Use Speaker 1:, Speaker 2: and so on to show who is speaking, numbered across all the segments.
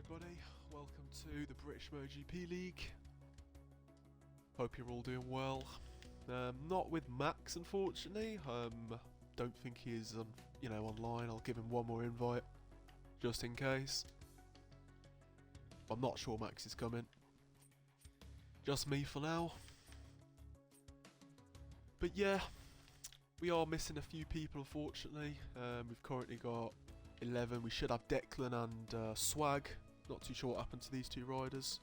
Speaker 1: everybody, welcome to the British MotoGP League. Hope you're all doing well. Not with Max, unfortunately. Don't think he is online. I'll give him one more invite just in case. I'm not sure Max is coming. Just me for now. But yeah, we are missing a few people, unfortunately. We've currently got 11. We should have Declan and Swag. Not too sure what happened to these two riders.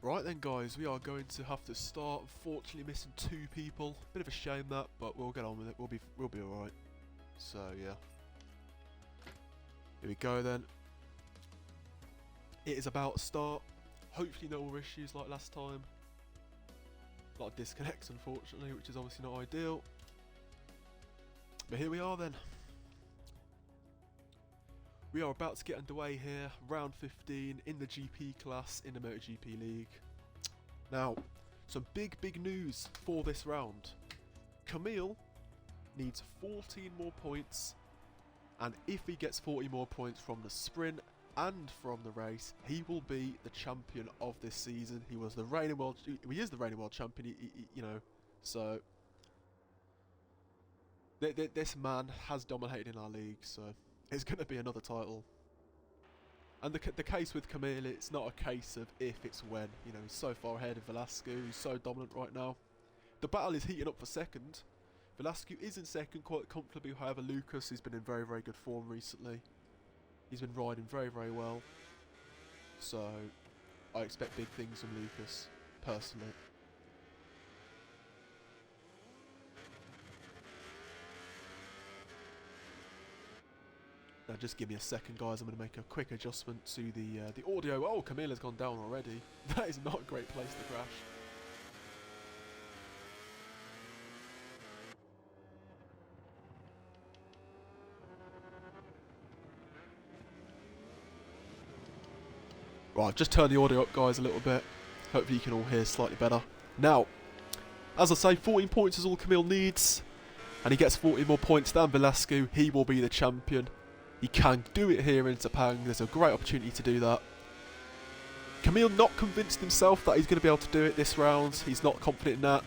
Speaker 1: Right then guys, we are going to have to start. Unfortunately missing 2 people. Bit of a shame that, but we'll get on with it. We'll be alright. So yeah. Here we go then. It is about to start. Hopefully no more issues like last time. A lot of disconnects unfortunately, which is obviously not ideal. But here we are then. We are about to get underway here. Round 15 in the GP class in the MotoGP League. Now, some big news for this round. Camille needs 14 more points. And if he gets 40 more points from the sprint and from the race, he will be the champion of this season. He was the reigning world. He is the reigning world champion. So this man has dominated in our league. So it's going to be another title. And the case with Camille, it's not a case of if, it's when. You know, he's so far ahead of Velasco. He's so dominant right now. The battle is heating up for second. Velasco is in second quite comfortably. However, Lucas has been in very good form recently. He's been riding very well. So I expect big things from Lucas, personally. Now just give me a second guys, I'm going to make a quick adjustment to the audio. Oh, Camilla's gone down already. That is not a great place to crash. Right, I've just turned the audio up guys a little bit. Hopefully you can all hear slightly better. Now, as I say, 14 points is all Camille needs. And he gets 40 more points than Velasco. He will be the champion. He can do it here in Sepang. There's a great opportunity to do that. Camille not convinced himself that he's going to be able to do it this round. He's not confident in that.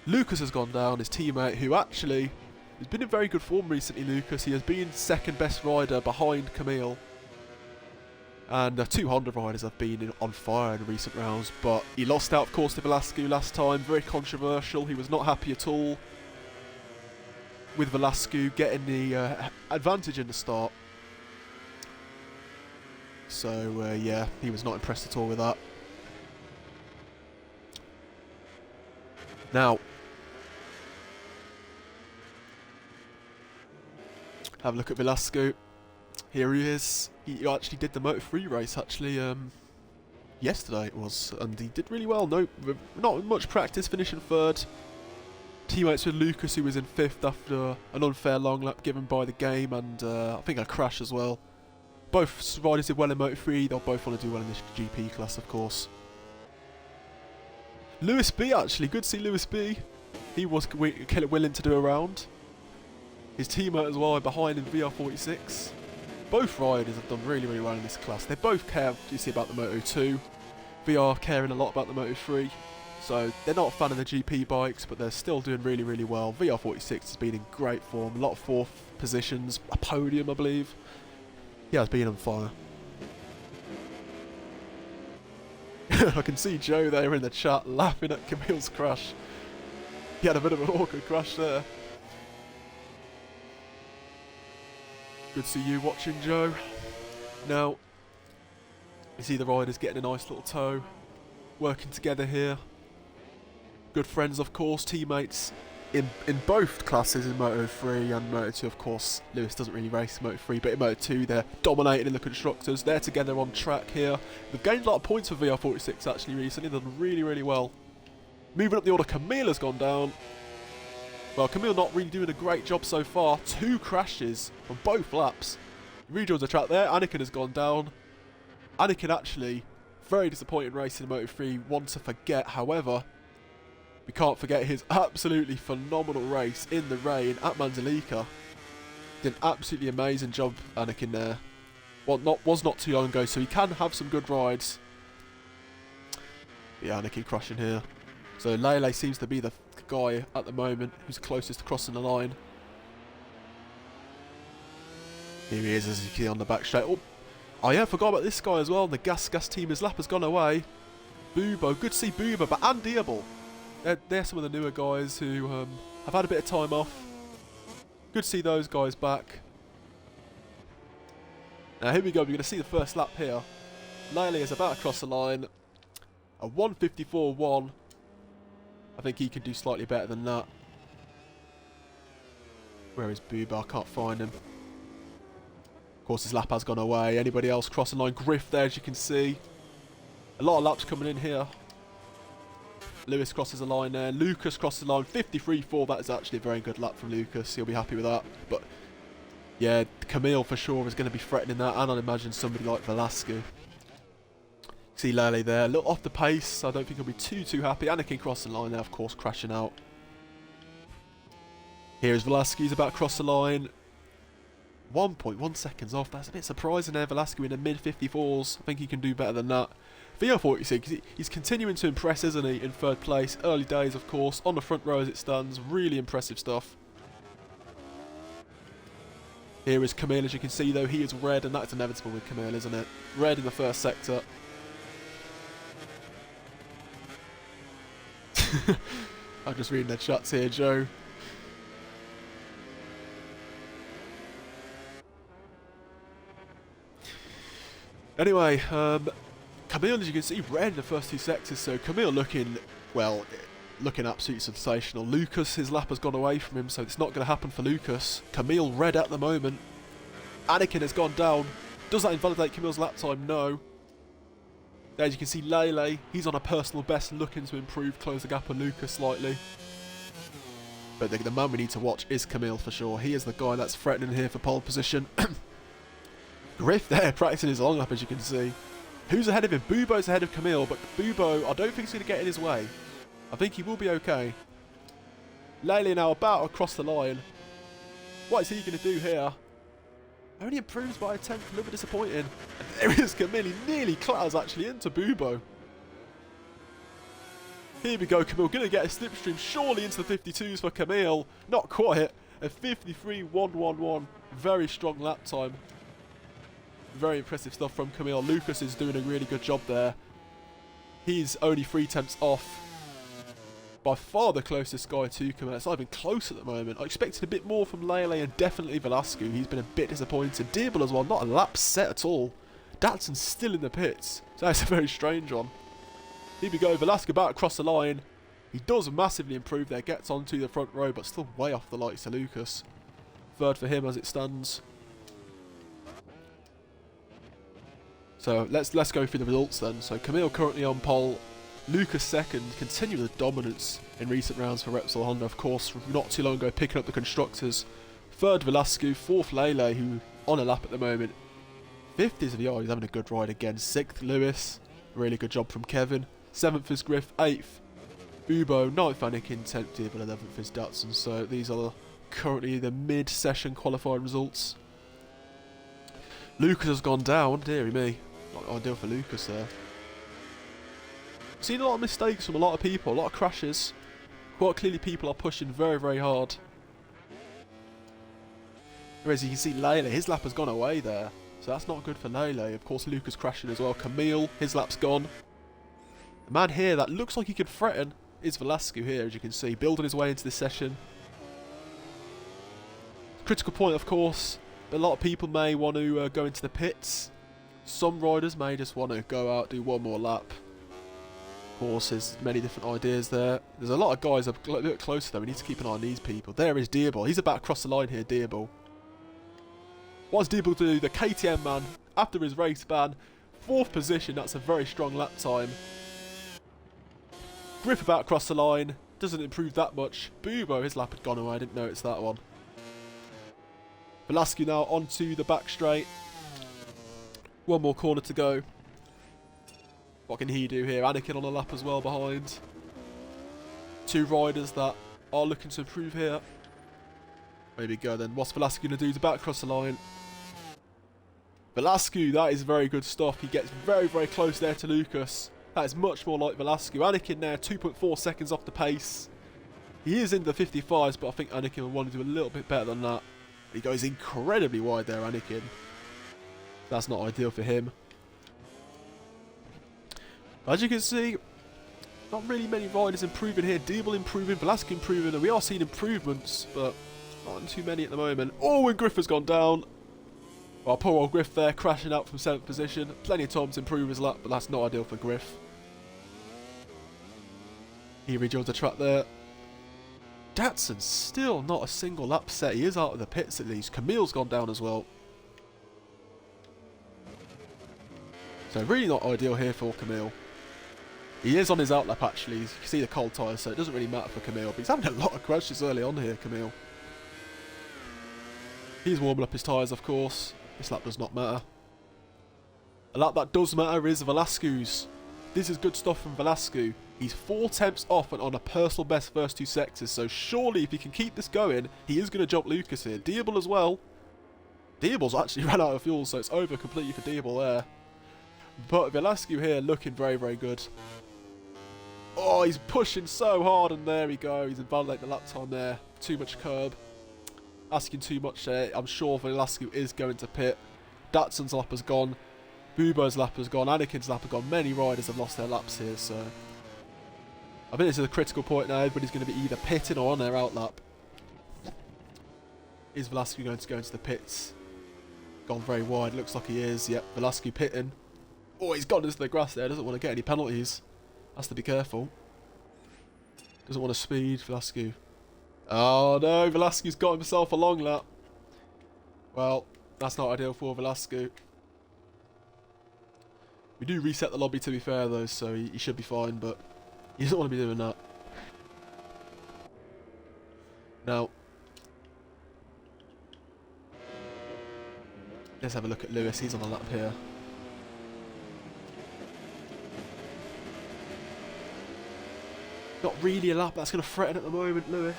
Speaker 1: Lucas has gone down, his teammate, who actually has been in very good form recently, Lucas. He has been second best rider behind Camille. And the 2 Honda riders have been on fire in recent rounds. But he lost out, of course, to Velasco last time. Very controversial. He was not happy at all with Velasco getting the advantage in the start. So, yeah, he was not impressed at all with that. Now, have a look at Velasco. Here he is. He actually did the Moto3 race, actually, yesterday it was, and he did really well. No, not much practice, finishing third. Teammates with Lucas, who was in 5th after an unfair long lap given by the game, and I think a crash as well. Both riders did well in Moto3. They'll both want to do well in this GP class, of course. Lewis B, actually, good to see Lewis B. He was willing to do a round. His teammate as well behind in VR46. Both riders have done really well in this class. They both care, you see, about the Moto2. VR caring a lot about the Moto3. So they're not a fan of the GP bikes, but they're still doing really well. VR46 has been in great form. A lot of 4th positions, a podium, I believe. He has been on fire. I can see Joe there in the chat laughing at Camille's crash. He had a bit of an awkward crash there. Good to see you watching, Joe. Now, you see the riders getting a nice little tow. Working together here. Good friends, of course, teammates in both classes, in Moto3 and Moto2, of course. Lewis doesn't really race Moto3, but in Moto2 they're dominating in the constructors. They're together on track here. They've gained a lot of points for VR46 actually recently. They've done really well. Moving up the order, Camille has gone down. Well, Camille not really doing a great job so far. 2 crashes on both laps. Rejoins the track there. Anakin has gone down. Anakin actually Very disappointing race in Moto3, one to forget. However, we can't forget his absolutely phenomenal race in the rain at Mandalika. Did an absolutely amazing job, Anakin, there. Well, was not too long ago, so he can have some good rides. Yeah, Anakin crushing here. So Lele seems to be the guy at the moment who's closest to crossing the line. Here he is, as you can see on the back straight. Oh yeah, I forgot about this guy as well. The Gas team, his lap has gone away. Bubo, good to see Bubo, but and Diable. They're some of the newer guys who have had a bit of time off. Good to see those guys back. Now here we go, we're going to see the first lap here. Lele is about to cross the line. A 1:54.1. I think he can do slightly better than that. Where is Bubo? I can't find him. Of course, his lap has gone away. Anybody else crossing line? Griff there, as you can see. A lot of laps coming in here. Lewis crosses the line there. Lucas crosses the line. 53.4. That is actually a very good lap from Lucas. He'll be happy with that. But yeah, Camille for sure is going to be threatening that. And I'd imagine somebody like Velasco. See Lele there. A little off the pace. I don't think he'll be too happy. Anakin crossing the line there, of course, crashing out. Here's Velasco. He's about to cross the line. 1.1 seconds off. That's a bit surprising there. Velasco in the mid-54s. I think he can do better than that. Theo 46, he's continuing to impress, isn't he, in third place. Early days, of course. On the front row as it stands. Really impressive stuff. Here is Camille, as you can see, though. He is red, and that's inevitable with Camille, isn't it? Red in the first sector. I'm just reading their chats here, Joe. Anyway, Camille, as you can see, red in the first two sectors, so Camille looking, well, looking absolutely sensational. Lucas, his lap has gone away from him, so it's not going to happen for Lucas. Camille red at the moment. Anakin has gone down. Does that invalidate Camille's lap time? No. There, as you can see, Lele, he's on a personal best, looking to improve, close the gap on Lucas slightly. But the man we need to watch is Camille for sure. He is the guy that's threatening here for pole position. Griff there, practicing his long lap, as you can see. Who's ahead of him? Bubo's ahead of Camille, but Bubo, I don't think he's going to get in his way. I think he will be okay. Lele now about across the line. What is he going to do here? Only improves by a tenth, a little bit disappointing. And there is Camille, he nearly clatters actually into Bubo. Here we go, Camille going to get a slipstream surely into the 52s for Camille. Not quite. A 53.111. Very strong lap time. Very impressive stuff from Camille. Lucas is doing a really good job there. He's only 3 tenths off. By far the closest guy to Camille. It's not even close at the moment. I expected a bit more from Lele and definitely Velasco. He's been a bit disappointed. Diable as well, not a lap set at all. Datsun's still in the pits. So that's a very strange one. Here we go, Velasco about to cross the line. He does massively improve there. Gets onto the front row, but still way off the likes of Lucas. Third for him as it stands. So let's go through the results then. So Camille currently on pole, Lucas second, continuing the dominance in recent rounds for Repsol Honda, of course, not too long ago picking up the constructors. Third Velasco, fourth Lele, who on a lap at the moment. Fifth is Viar, he's having a good ride again. Sixth Lewis, really good job from Kevin. Seventh is Griff, eighth Bubo, ninth Anakin, 10th Diable, 11th is Datsun. So these are currently the mid-session qualifying results. Lucas has gone down, dearie me. Not ideal for Lucas there. Seen a lot of mistakes from a lot of people, a lot of crashes. Quite clearly people are pushing very hard. Whereas you can see Lele, his lap has gone away there. So that's not good for Lele. Of course Lucas crashing as well. Camille, his lap's gone. The man here that looks like he could threaten is Velasco here, as you can see. Building his way into this session. Critical point, of course. But a lot of people may want to go into the pits. Some riders may just want to go out, do one more lap. Of course, there's many different ideas there. There's a lot of guys a little bit closer though. We need to keep an eye on these people. There is Diable. He's about to cross the line here, Diable. What's Diable do? The KTM man, after his race ban, 4th position. That's a very strong lap time. Griff about to cross the line. Doesn't improve that much. Bubo, his lap had gone away. I didn't notice that one. Velasco now onto the back straight. One more corner to go. What can he do here? Anakin on a lap as well behind. Two riders that are looking to improve here. There we go then. What's Velasquez going to do to back across the line? Velasquez, that is very good stuff. He gets very, very close there to Lucas. That is much more like Velasquez. Anakin there, 2.4 seconds off the pace. He is in the 55s, but I think Anakin will want to do a little bit better than that. He goes incredibly wide there, Anakin. That's not ideal for him. As you can see, not really many riders improving here. Diebel improving, Velasquez improving, and we are seeing improvements, but not too many at the moment. Oh, and Griff has gone down. Well, poor old Griff there, crashing out from 7th position. Plenty of time to improve his lap, but that's not ideal for Griff. He rejoins the track there. Datsun still not a single lap set. He is out of the pits at least. Camille's gone down as well. So really not ideal here for Camille. He is on his outlap actually. You can see the cold tyres, so it doesn't really matter for Camille. But he's having a lot of crashes early on here, Camille. He's warming up his tyres, of course. This lap does not matter. A lap that does matter is Velasquez. This is good stuff from Velasquez. He's 4 tenths off and on a personal best first 2 sectors. So surely if he can keep this going, he is going to jump Lucas here. Diebel as well. Diebel's actually ran out of fuel, so it's over completely for Diebel there. But Velasquez here looking very, very good. Oh, he's pushing so hard, and there we go. He's invalidating the lap time there. Too much curb. Asking too much there. I'm sure Velasquez is going to pit. Datsun's lap has gone. Bubo's lap has gone. Anakin's lap has gone. Many riders have lost their laps here, so I think this is a critical point now. Everybody's going to be either pitting or on their outlap. Is Velasquez going to go into the pits? Gone very wide. Looks like he is. Yep, Velasquez pitting. Oh, he's gone into the grass there. Doesn't want to get any penalties. Has to be careful. Doesn't want to speed, Velasquez. Oh no, Velasquez got himself a long lap. Well, that's not ideal for Velasquez. We do reset the lobby to be fair though, so he should be fine, but he doesn't want to be doing that. Now, let's have a look at Lewis. He's on a lap here. Not really a lap that's going to threaten at the moment, Lewis.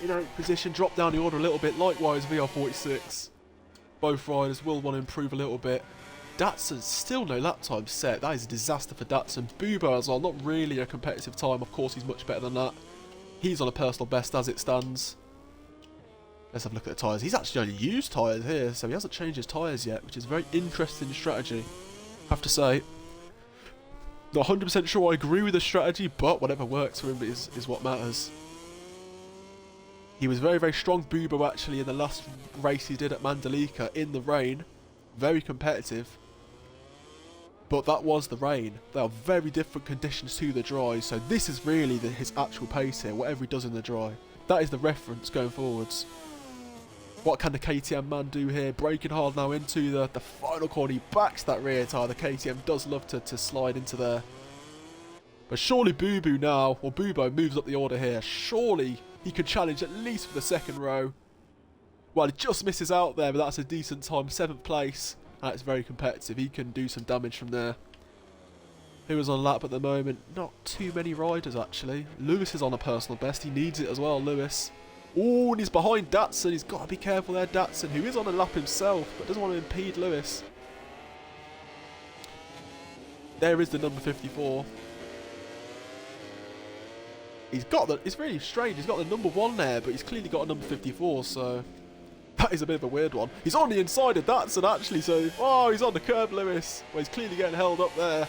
Speaker 1: In 8th position, drop down the order a little bit. Likewise, VR46. Both riders will want to improve a little bit. Datsun, still no lap time set. That is a disaster for Datsun. Bubo as well, not really a competitive time. Of course, he's much better than that. He's on a personal best as it stands. Let's have a look at the tyres. He's actually only used tyres here, so he hasn't changed his tyres yet, which is a very interesting strategy, I have to say. Not 100% sure I agree with the strategy, but whatever works for him is what matters. He was very, very strong, Bubo, actually, in the last race he did at Mandalika in the rain. Very competitive. But that was the rain. They are very different conditions to the dry, so this is really his actual pace here, whatever he does in the dry. That is the reference going forwards. What can the KTM man do here? Braking hard now into the final corner. He backs that rear tyre. The KTM does love to slide into there. But surely Bubo now, or Bubo moves up the order here. Surely he could challenge at least for the 2nd row. Well, he just misses out there, but that's a decent time. 7th place. That's very competitive. He can do some damage from there. Who is on lap at the moment? Not too many riders, actually. Lewis is on a personal best. He needs it as well, Lewis. Oh, and he's behind Datsun. He's got to be careful there, Datsun, who is on a lap himself, but doesn't want to impede Lewis. There is the number 54. He's got the... It's really strange. He's got the number 1 there, but he's clearly got a number 54, so... That is a bit of a weird one. He's on the inside of Datsun, actually, so... Oh, he's on the curb, Lewis. Well, he's clearly getting held up there.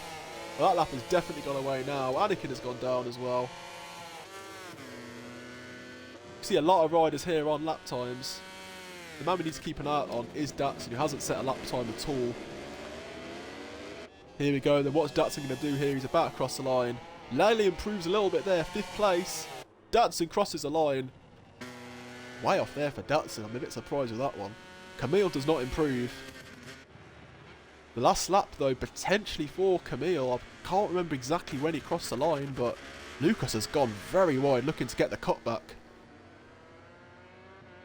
Speaker 1: Well, that lap has definitely gone away now. Anakin has gone down as well. See a lot of riders here on lap times. The man we need to keep an eye on is Datsun, who hasn't set a lap time at all. Here we go, then what's Datsun going to do here? He's about to cross the line. Lely improves a little bit there, 5th place. Datsun crosses the line. Way off there for Datsun, I'm a bit surprised with that one. Camille does not improve. The last lap though, potentially for Camille. I can't remember exactly when he crossed the line, but Lucas has gone very wide looking to get the cutback.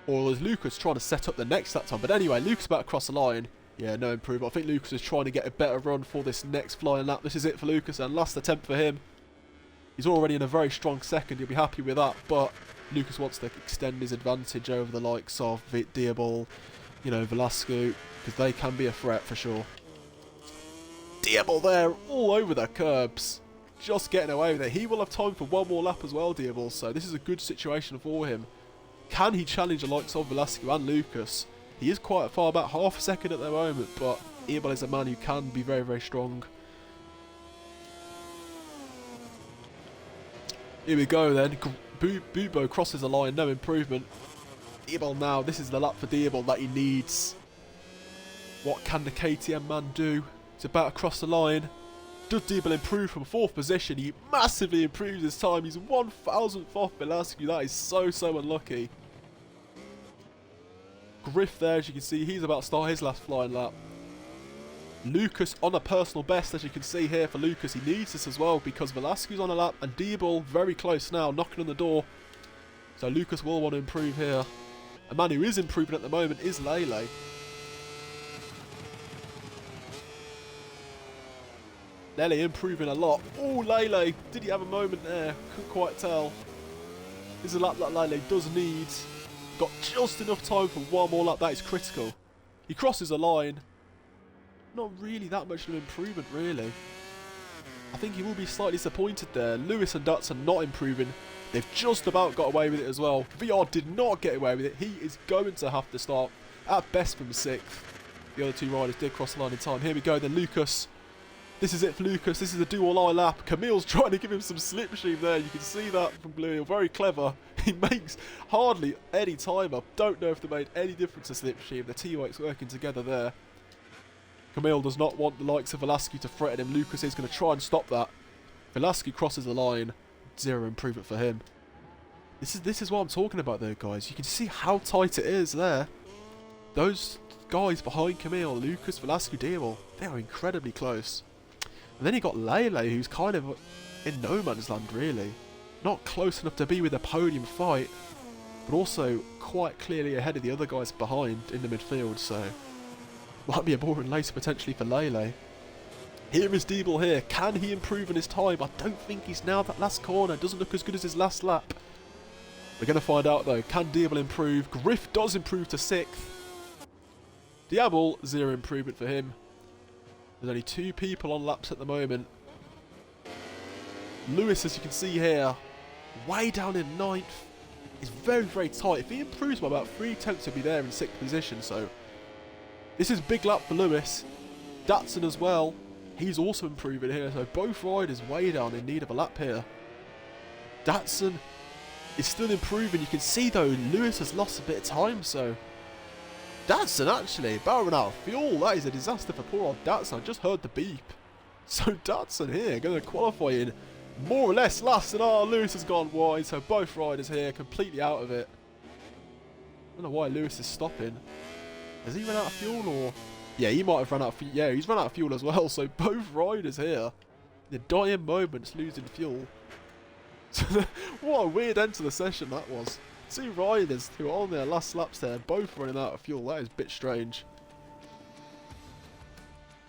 Speaker 1: Or is Lucas trying to set up the next lap time? But anyway, Lucas about to cross the line. Yeah, no improvement. I think Lucas is trying to get a better run for this next flying lap. This is it for Lucas, and last attempt for him. He's already in a very strong second. He'll be happy with that, but Lucas wants to extend his advantage over the likes of Diabol, you know, Velasco, because they can be a threat for sure. Diabol there, all over the curbs. Just getting away with it. He will have time for one more lap as well, Diabol, so this is a good situation for him. Can he challenge the likes of Velasco and Lucas? He is quite far back, half a second at the moment, but Diabol is a man who can be very, very strong. Here we go then. Bubo crosses the line, no improvement. Diabol now, this is the lap for Diabol that he needs. What can the KTM man do? He's about to cross the line. Does Diabol improve from 4th position? He massively improves his time. He's 1,000th off Velasco. That is so, so unlucky. Griff there, as you can see, he's about to start his last flying lap. Lucas on a personal best, as you can see here for Lucas. He needs this as well because Velasco's on a lap and Diabol very close now, knocking on the door. So Lucas will want to improve here. A man who is improving at the moment is Lele. Lele improving a lot. Oh, Lele, did he have a moment there? Couldn't quite tell. This is a lap that Lele does need. Got just enough time for one more lap. That is critical. He crosses the line. Not really that much of an improvement, really. I think he will be slightly disappointed there. Lewis and Datsun not improving. They've just about got away with it as well. VR did not get away with it. He is going to have to start at best from 6th. The other two riders did cross the line in time. Here we go then, Lucas. This is it for Lucas. This is a do-or-die lap. Camille's trying to give him some slipstream there. You can see that from Blue. Very clever. He makes hardly any time up. Don't know if they made any difference to slipstream. The teammates working together there. Camille does not want the likes of Velasco to threaten him. Lucas is going to try and stop that. Velasco crosses the line. 0 improvement for him. This is what I'm talking about though, guys. You can see how tight it is there. Those guys behind Camille, Lucas, Velasco, Diabol, they are incredibly close. And then you got Lele, who's kind of in no man's land, really. Not close enough to be with a podium fight, but also quite clearly ahead of the other guys behind in the midfield, so might be a boring race potentially for Lele. Here is Diabol here. Can he improve in his time? I don't think he's now. That last corner doesn't look as good as his last lap. We're going to find out though. Can Diabol improve? Griff does improve to 6th. Diabol, 0 improvement for him. There's only 2 people on laps at the moment. Lewis, as you can see here, way down in 9th. It's very, very tight. If he improves by about 3 tenths, he'll be there in 6th position. So this is a big lap for Lewis. Datsun as well. He's also improving here. So both riders way down in need of a lap here. Datsun is still improving. You can see though, Lewis has lost a bit of time. So Datsun actually about run out of fuel. That is a disaster for poor old Datsun. I just heard the beep. So Datsun here going to qualify in more or less last. And Lewis has gone wide. So both riders here completely out of it. I don't know why Lewis is stopping. Has he run out of fuel or? Yeah, he might have run out of fuel. Yeah, he's run out of fuel as well. So both riders here, the dying moments, losing fuel. What a weird end to the session that was. 2 riders who are on their last laps there, both running out of fuel. That is a bit strange.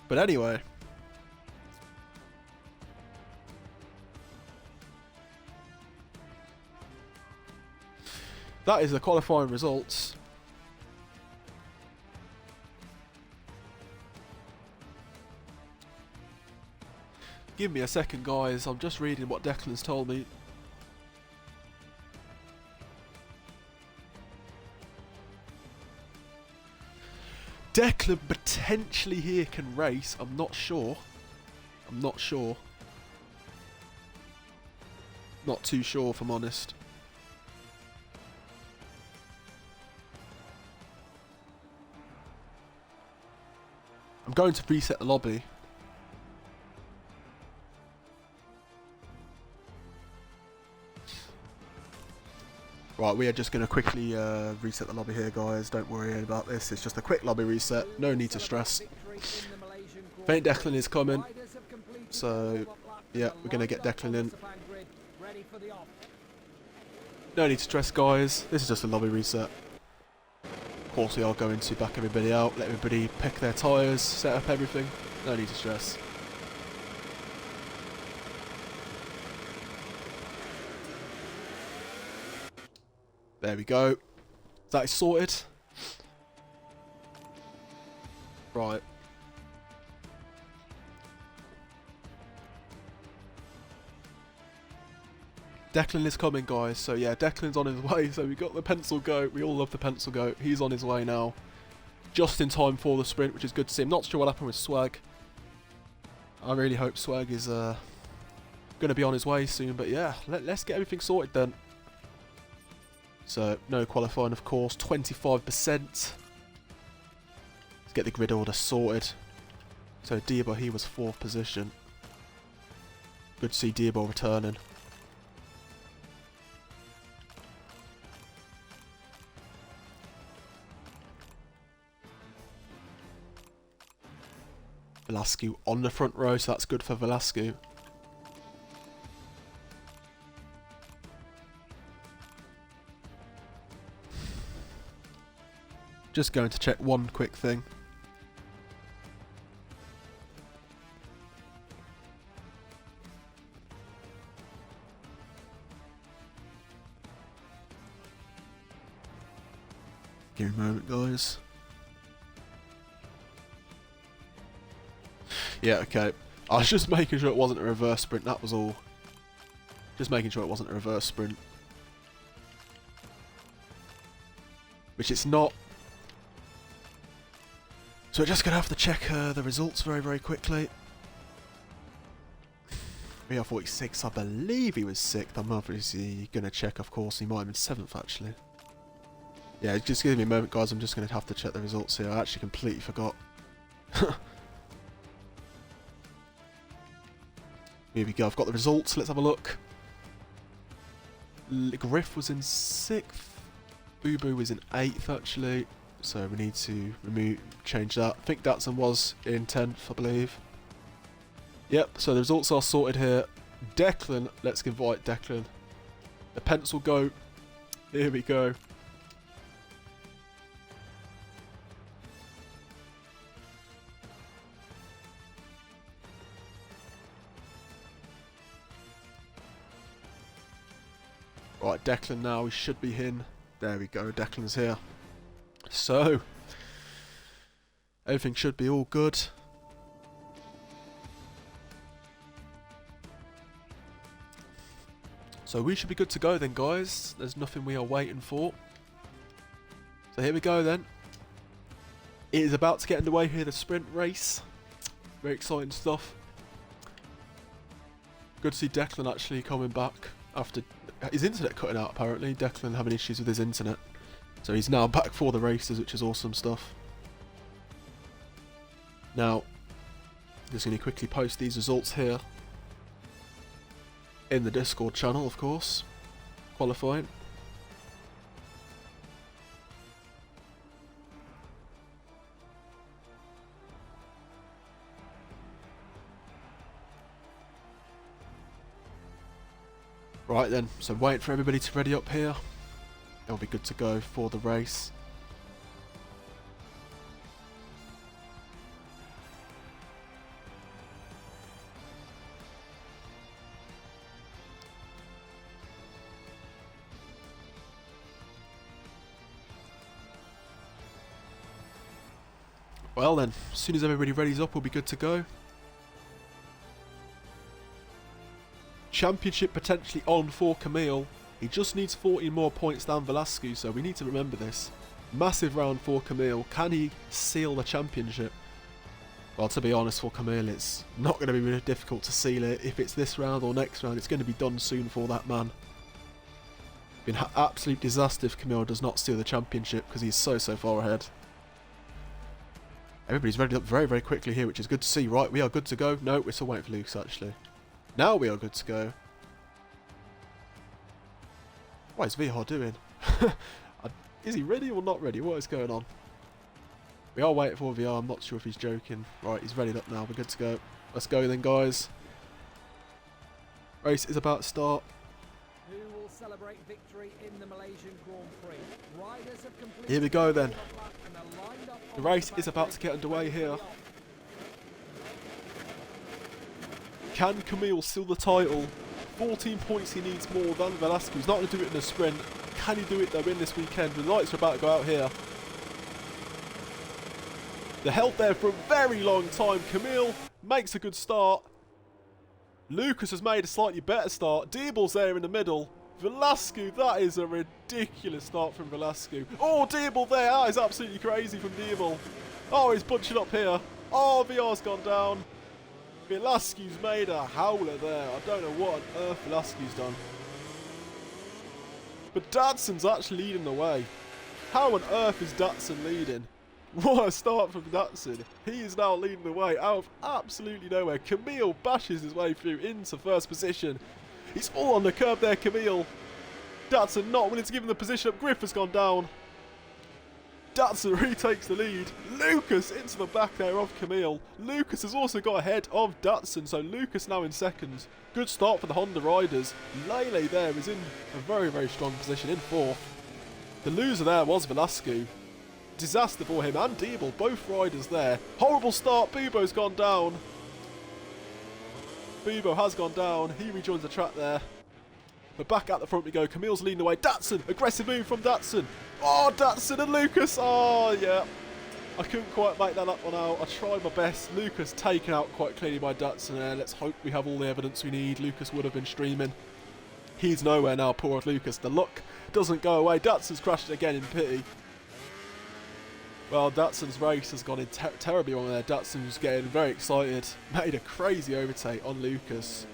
Speaker 1: But anyway. That is the qualifying results. Give me a second, guys. I'm just reading what Declan's told me. Declan potentially here can race. I'm not sure. I'm not sure. Not too sure, if I'm honest. I'm going to reset the lobby. Right, we are just going to quickly reset the lobby here, guys. Don't worry about this. It's just a quick lobby reset. No need to stress. I think Declan is coming. So, yeah, we're going to get Declan in. No need to stress, guys. This is just a lobby reset. Of course, we are going to back everybody out, let everybody pick their tyres, set up everything. No need to stress. There we go. That is sorted. Right. Declan is coming, guys. So yeah, Declan's on his way. So we got the pencil goat. We all love the pencil goat. He's on his way now. Just in time for the sprint, which is good to see. I'm not sure what happened with Swag. I really hope Swag is going to be on his way soon. But yeah, let's get everything sorted then. So no qualifying, of course. 25%. Let's get the grid order sorted. So Diabo, he was 4th position. Good to see Diabo returning. Velasquez on the front row, so that's good for Velasquez. Just going to check one quick thing. Give me a moment, guys. Yeah, okay. I was just making sure it wasn't a reverse sprint, that was all. Just making sure it wasn't a reverse sprint. Which it's not. So we're just going to have to check the results very, very quickly. VR46, I believe he was 6th. I'm obviously going to check, of course. He might have been 7th, actually. Yeah, just give me a moment, guys. I'm just going to have to check the results here. I actually completely forgot. Here we go. I've got the results. Let's have a look. Griff was in 6th. Boo Boo was in 8th, actually. So we need to change that. I think Datsun was in 10th, I believe. Yep, so the results are sorted here. Declan, let's invite Declan. The pencil goat. Here we go. Right, Declan now, he should be in. There we go, Declan's here. So, everything should be all good. So we should be good to go then, guys. There's nothing we are waiting for. So here we go then. It is about to get underway here, the sprint race. Very exciting stuff. Good to see Declan actually coming back after his internet cutting out, apparently. Declan having issues with his internet. So he's now back for the races, which is awesome stuff. Now, just going to quickly post these results here in the Discord channel, of course. Qualifying. Right then, so wait for everybody to ready up here. It'll be good to go for the race. Well then, as soon as everybody readies up, we'll be good to go. Championship potentially on for Camille. He just needs 14 more points than Velasquez, so we need to remember this. Massive round for Camille. Can he seal the championship? Well, to be honest, for Camille, it's not going to be really difficult to seal it. If it's this round or next round, it's going to be done soon for that man. Been an absolute disaster if Camille does not steal the championship, because he's so far ahead. Everybody's ready up very, very quickly here, which is good to see. Right, we are good to go. No, we're still waiting for Lucas, actually. Now we are good to go. What is VR doing? Is he ready or not ready? What is going on? We are waiting for VR. I'm not sure if he's joking. Right, he's readied up now. We're good to go. Let's go then, guys. Race is about to start.
Speaker 2: Who will celebrate victory in the Malaysian Grand Prix. Riders have completed.
Speaker 1: Here we go then.
Speaker 2: And are lined up
Speaker 1: The
Speaker 2: on
Speaker 1: race
Speaker 2: the
Speaker 1: is about to get underway here. Can Camille seal the title? 14 points he needs more than Velasco. He's not going to do it in a sprint. Can he do it though in this weekend? The lights are about to go out here. They're held there for a very long time. Camille makes a good start. Lucas has made a slightly better start. Diebel's there in the middle. Velasco, that is a ridiculous start from Velasco. Oh, Diebel there. That is absolutely crazy from Diebel. Oh, he's bunching up here. Oh, VR's gone down. Velasco's made a howler there. I don't know what on earth Velasco's done. But Dadson's actually leading the way. How on earth is Datsun leading? What a start from Datsun. He is now leading the way out of absolutely nowhere. Camille bashes his way through into first position. He's all on the curb there, Camille. Datsun not willing to give him the position up. Griff has gone down. Datsun retakes the lead. Lucas into the back there of Camille. Lucas has also got ahead of Datsun, so Lucas now in second. Good start for the Honda riders. Lele there is in a very, very strong position in fourth. The loser there was Velasco. Disaster for him and Diebel, both riders there. Horrible start, Bubo's gone down. Bubo has gone down, he rejoins the track there. But back at the front we go, Camille's leading the way. Datsun, aggressive move from Datsun. Oh, Datsun and Lucas, oh yeah. I couldn't quite make that up one out, I tried my best. Lucas taken out quite clearly by Datsun there. Let's hope we have all the evidence we need. Lucas would have been streaming. He's nowhere now, poor old Lucas. The luck doesn't go away. Datsun's crashed again in pity. Well, Datsun's race has gone in terribly wrong there. Datsun's getting very excited. Made a crazy overtake on Lucas.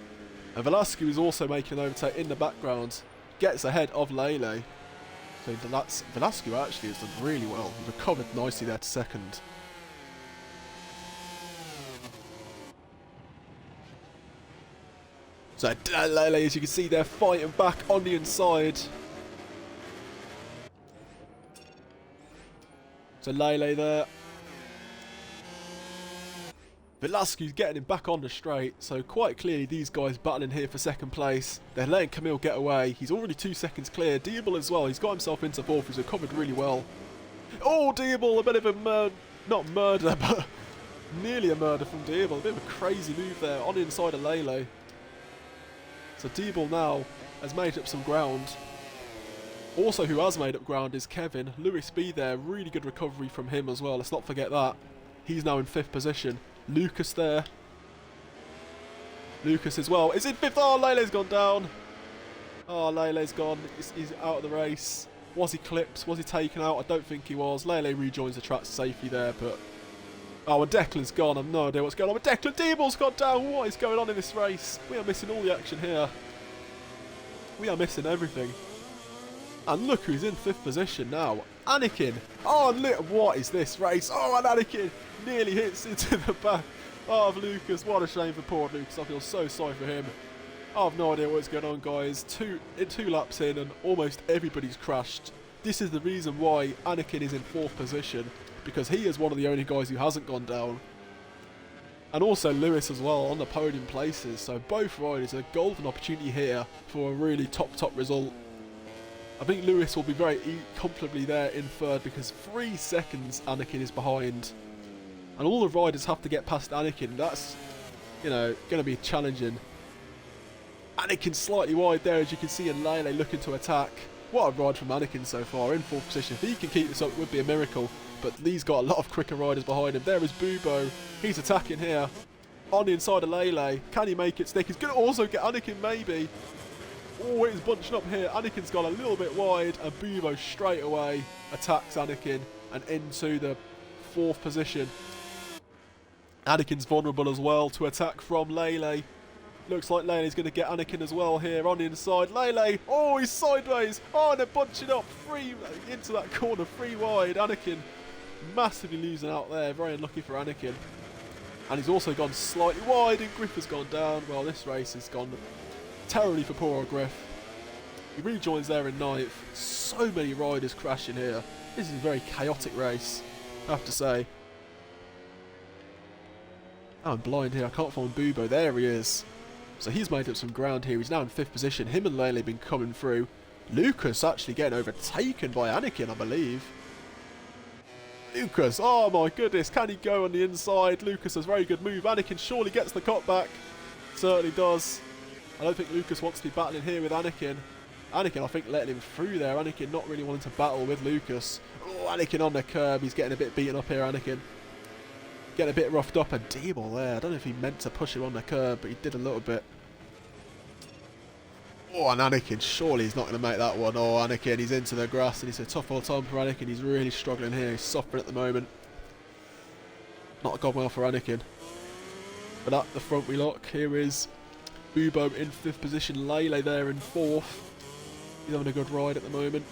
Speaker 1: And Velasco is also making an overtake in the background. Gets ahead of Lele. So Velasco actually has done really well. He recovered nicely there to second. So Lele, as you can see, they're fighting back on the inside. So Lele there. Velasco's getting him back on the straight. So quite clearly these guys battling here for second place. They're letting Camille get away. He's already 2 seconds clear. Diebel as well. He's got himself into fourth. He's recovered really well. Oh, Diebel, a bit of a not murder, but nearly a murder from Diebel. A bit of a crazy move there on the inside of Lele. So Diebel now has made up some ground. Also who has made up ground is Kevin. Lewis B there, really good recovery from him as well. Let's not forget that. He's now in 5th position. Lucas there. Lucas as well is in 5th. Oh, Lele's gone down. Oh, Lele's gone. He's out of the race. Was he clipped? Was he taken out? I don't think he was. Lele rejoins the track safely there, but... Oh, and Declan's gone. I've no idea what's going on with Declan. Diebel's gone down. What is going on in this race? We are missing all the action here. We are missing everything. And look who's in 5th position now. Anakin. Oh, look, what is this race? Oh, and Anakin nearly hits into the back of Lucas. What a shame for poor Lucas. I feel so sorry for him. I have no idea what's going on, guys. Two laps in and almost everybody's crashed. This is the reason why Anakin is in 4th position, because he is one of the only guys who hasn't gone down. And also Lewis as well on the podium places. So both riders a golden opportunity here for a really top result. I think Lewis will be very comfortably there in 3rd because 3 seconds Anakin is behind. And all the riders have to get past Anakin. That's, you know, going to be challenging. Anakin slightly wide there, as you can see, and Lele looking to attack. What a ride from Anakin so far, in 4th position. If he can keep this up, it would be a miracle. But he's got a lot of quicker riders behind him. There is Bubo. He's attacking here. On the inside of Lele. Can he make it stick? He's going to also get Anakin, maybe. Oh, it's bunching up here. Anakin's gone a little bit wide, and Bubo straight away attacks Anakin and into the 4th position. Anakin's vulnerable as well to attack from Lele. Looks like Lele's going to get Anakin as well here on the inside. Lele, oh, he's sideways. Oh, and they're bunching up free into that corner, 3 wide. Anakin massively losing out there. Very unlucky for Anakin. And he's also gone slightly wide, and Griff has gone down. Well, this race has gone terribly for poor old Griff. He rejoins there in 9th. So many riders crashing here. This is a very chaotic race, I have to say. Oh, I'm blind here. I can't find Bubo. There he is. So he's made up some ground here. He's now in 5th position. Him and Lele have been coming through. Lucas actually getting overtaken by Anakin, I believe. Lucas, oh my goodness, can he go on the inside? Lucas has a very good move. Anakin surely gets the cut back. Certainly does. I don't think Lucas wants to be battling here with Anakin. Anakin, I think, letting him through there. Anakin not really wanting to battle with Lucas. Oh, Anakin on the curb. He's getting a bit beaten up here, Anakin. Getting a bit roughed up, and Deeble there. I don't know if he meant to push him on the curb, but he did a little bit. Oh, and Anakin, surely he's not going to make that one. Oh, Anakin, he's into the grass, and it's a tough old time for Anakin. He's really struggling here. He's suffering at the moment. Not a good one for Anakin. But at the front we look, here is Bubo in 5th position, Lele there in 4th. He's having a good ride at the moment.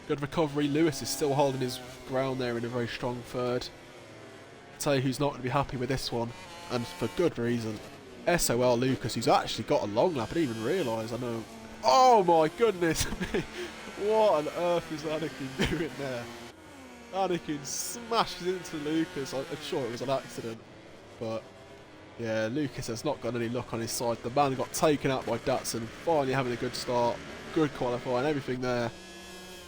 Speaker 1: Good recovery. Lewis is still holding his ground there in a very strong 3rd. I'll tell you who's not going to be happy with this one, and for good reason. SOL Lucas, who's actually got a long lap. I didn't even realise, I know. Oh my goodness me. What on earth is Anakin doing there? Anakin smashes into Lucas. I'm sure it was an accident, but yeah, Lucas has not got any luck on his side. The man got taken out by Datsun, finally having a good start, good qualifying, everything there,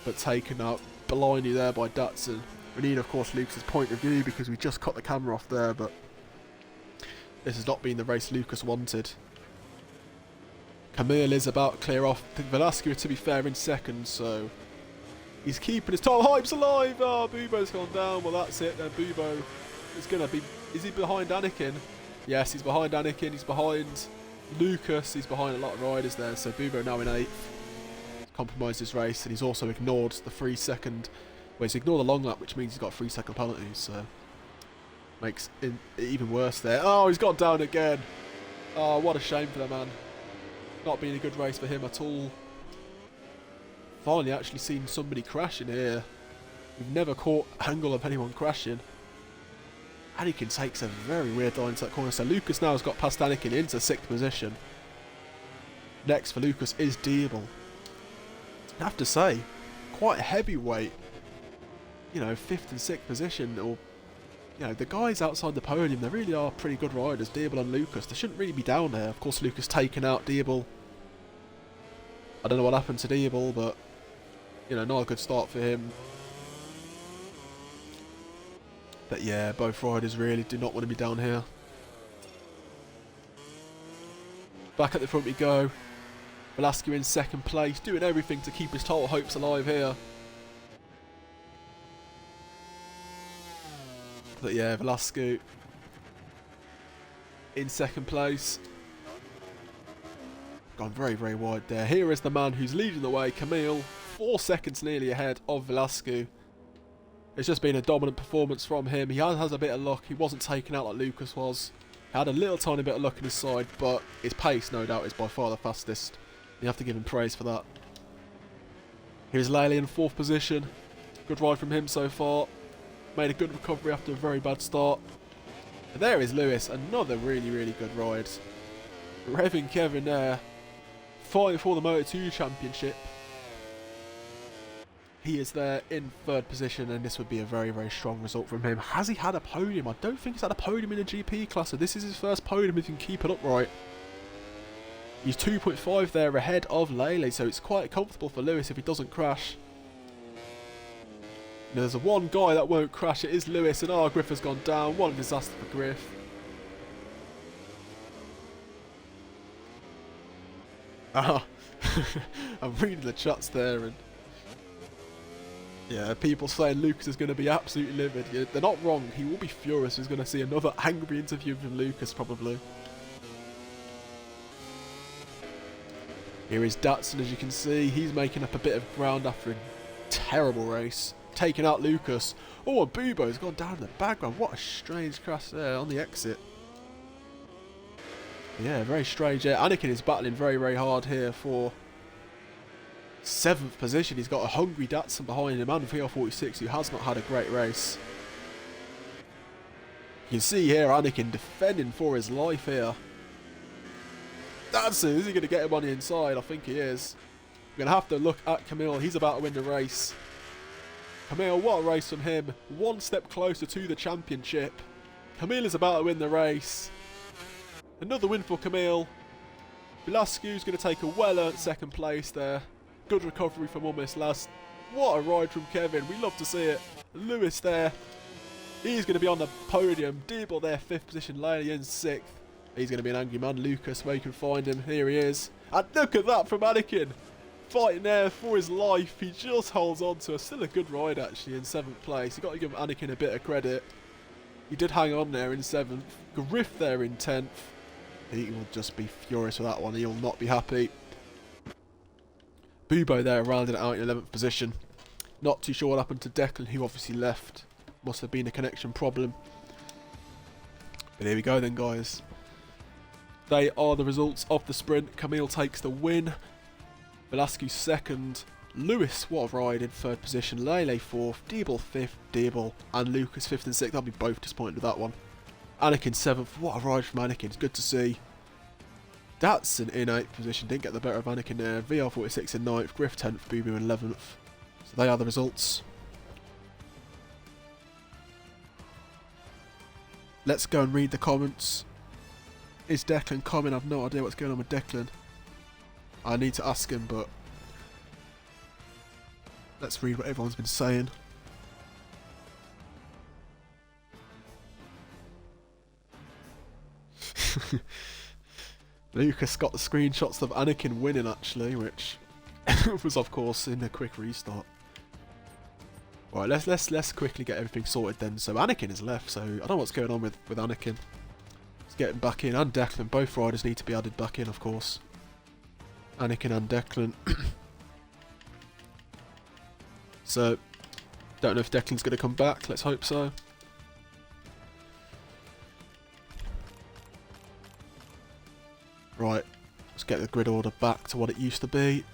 Speaker 1: but taken out blindly there by Datsun. We need, of course, Lucas's point of view because we just cut the camera off there, but this has not been the race Lucas wanted. Camille is about to clear off. I think Velasquez, to be fair, in 2nd, so he's keeping his time. Hype's alive! Oh, Bubo's gone down. Well, that's it then. Bubo is going to be... Is he behind Anakin? Yes, he's behind Anakin. He's behind Lucas. He's behind a lot of riders there. So Bubo now in 8th. Compromised his race, and he's also ignored the 3-second... Well, he's ignored the long lap, which means he's got 3-second penalties, so... Makes it even worse there. Oh, he's got down again. Oh, what a shame for the man. Not been a good race for him at all. Finally actually seen somebody crashing here. We've never caught angle of anyone crashing. Anakin takes a very weird line to that corner. So Lucas now has got past Anakin into 6th position. Next for Lucas is Deeble. I have to say, quite a heavyweight. You know, 5th and 6th position, or you know, the guys outside the podium, they really are pretty good riders, Deeble and Lucas. They shouldn't really be down there. Of course, Lucas taken out Deeble. I don't know what happened to Deeble, but, you know, not a good start for him. But yeah, both riders really do not want to be down here. Back at the front we go. Velasquez in 2nd place, doing everything to keep his title hopes alive here. But yeah, Velasquez in 2nd place. Gone very, very wide there. Here is the man who's leading the way, Camille. 4 seconds nearly ahead of Velasquez. It's just been a dominant performance from him. He has a bit of luck. He wasn't taken out like Lucas was. He had a little tiny bit of luck in his side, but his pace, no doubt, is by far the fastest. You have to give him praise for that. Here's Lele in 4th position. Good ride from him so far. Made a good recovery after a very bad start. And there is Lewis, another really, really good ride. Revving Kevin there, fighting for the Moto2 Championship. He is there in 3rd position, and this would be a very, very strong result from him. Has he had a podium? I don't think he's had a podium in the GP class, so this is his first podium if he can keep it upright. He's 2.5 there ahead of Lele, so it's quite comfortable for Lewis if he doesn't crash. There's one guy that won't crash, it is Lewis, and Griff has gone down. What a disaster for Griff. I'm reading the chats there, and yeah, people saying Lucas is going to be absolutely livid. Yeah, they're not wrong, he will be furious. He's going to see another angry interview from Lucas, probably. Here is Datsun, as you can see. He's making up a bit of ground after a terrible race. Taking out Lucas. Oh, and Bubo's gone down in the background. What a strange crash there on the exit. Yeah, very strange. Yeah, Anakin is battling very, very hard here for 7th position. He's got a hungry Datsun behind him and VR46, who has not had a great race. You can see here Anakin defending for his life here. Datsun, is he going to get him on the inside? I think he is. We're going to have to look at Camille. He's about to win the race. Camille, what a race from him. 1 step closer to the championship. Camille is about to win the race. Another win for Camille. Velasquez's going to take a well-earned second place there. Good recovery from almost last. What a ride from Kevin. We love to see it. Lewis there. He's going to be on the podium. Diebel there, 5th position. Lely in 6th. He's going to be an angry man. Lucas, where you can find him. Here he is. And look at that from Anakin. Fighting there for his life. He just holds on to still a good ride, actually, in 7th place. You've got to give Anakin a bit of credit. He did hang on there in 7th. Griff there in 10th. He will just be furious with that one. He'll not be happy. Bubo there rounded it out in 11th position. Not too sure what happened to Declan, who obviously left. Must have been a connection problem. But here we go then, guys. They are the results of the sprint. Camille takes the win. Velasquez 2nd. Lewis, what a ride, in 3rd position. Lele 4th. Diebel 5th. Diebel and Lucas 5th and 6th. I'll be both disappointed with that one. Anakin 7th. What a ride from Anakin. It's good to see. Datsun in 8th position. Didn't get the better of Anakin there. VR 46 in 9th. Griff 10th. Bubu in 11th. So they are the results. Let's go and read the comments. Is Declan coming? I've no idea what's going on with Declan. I need to ask him, but let's read what everyone's been saying. Lucas got the screenshots of Anakin winning, actually, which was of course in a quick restart. Right, let's quickly get everything sorted then. So Anakin is left, so I don't know what's going on with Anakin. Let's get him back in, and Declan. Both riders need to be added back in, of course. Anakin and Declan. So, don't know if Declan's going to come back. Let's hope so. Right, let's get the grid order back to what it used to be.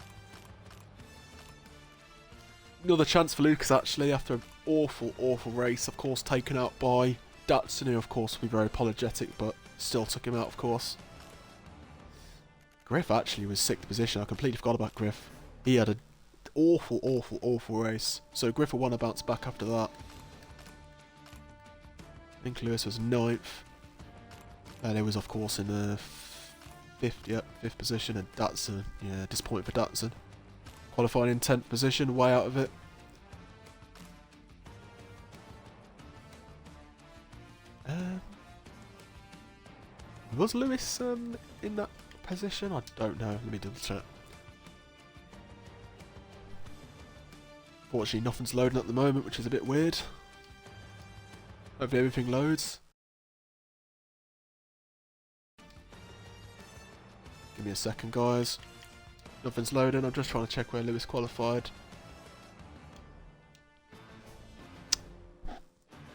Speaker 1: Another chance for Lucas, actually, after an awful, awful race. Of course, taken out by Datsun, who, of course, will be very apologetic, but still took him out, of course. Griff, actually, was 6th position. I completely forgot about Griff. He had an awful, awful, awful race. So Griff will want to bounce back after that. I think Lewis was 9th. And he was, of course, in the 5th position. And Datsun, yeah, disappointing for Datsun. Qualifying in 10th position, way out of it. Was Lewis in that position? I don't know. Let me double check. Fortunately, nothing's loading at the moment, which is a bit weird. Hopefully everything loads. Give me a second, guys. Nothing's loading. I'm just trying to check where Lewis qualified.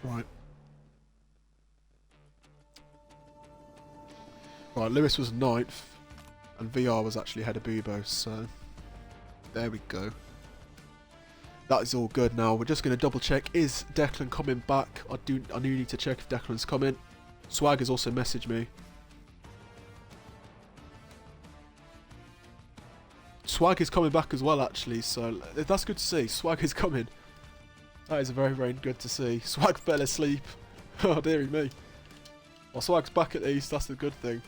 Speaker 1: Right. Right, Lewis was 9th, and VR was actually ahead of Bubo, so there we go. That is all good now. We're just going to double check, is Declan coming back? I do need to check if Declan's coming. Swag has also messaged me. Swag is coming back as well, actually, so that's good to see. Swag is coming. That is very, very good to see. Swag fell asleep. Oh, dearie me. Well, Swag's back at least, that's the good thing.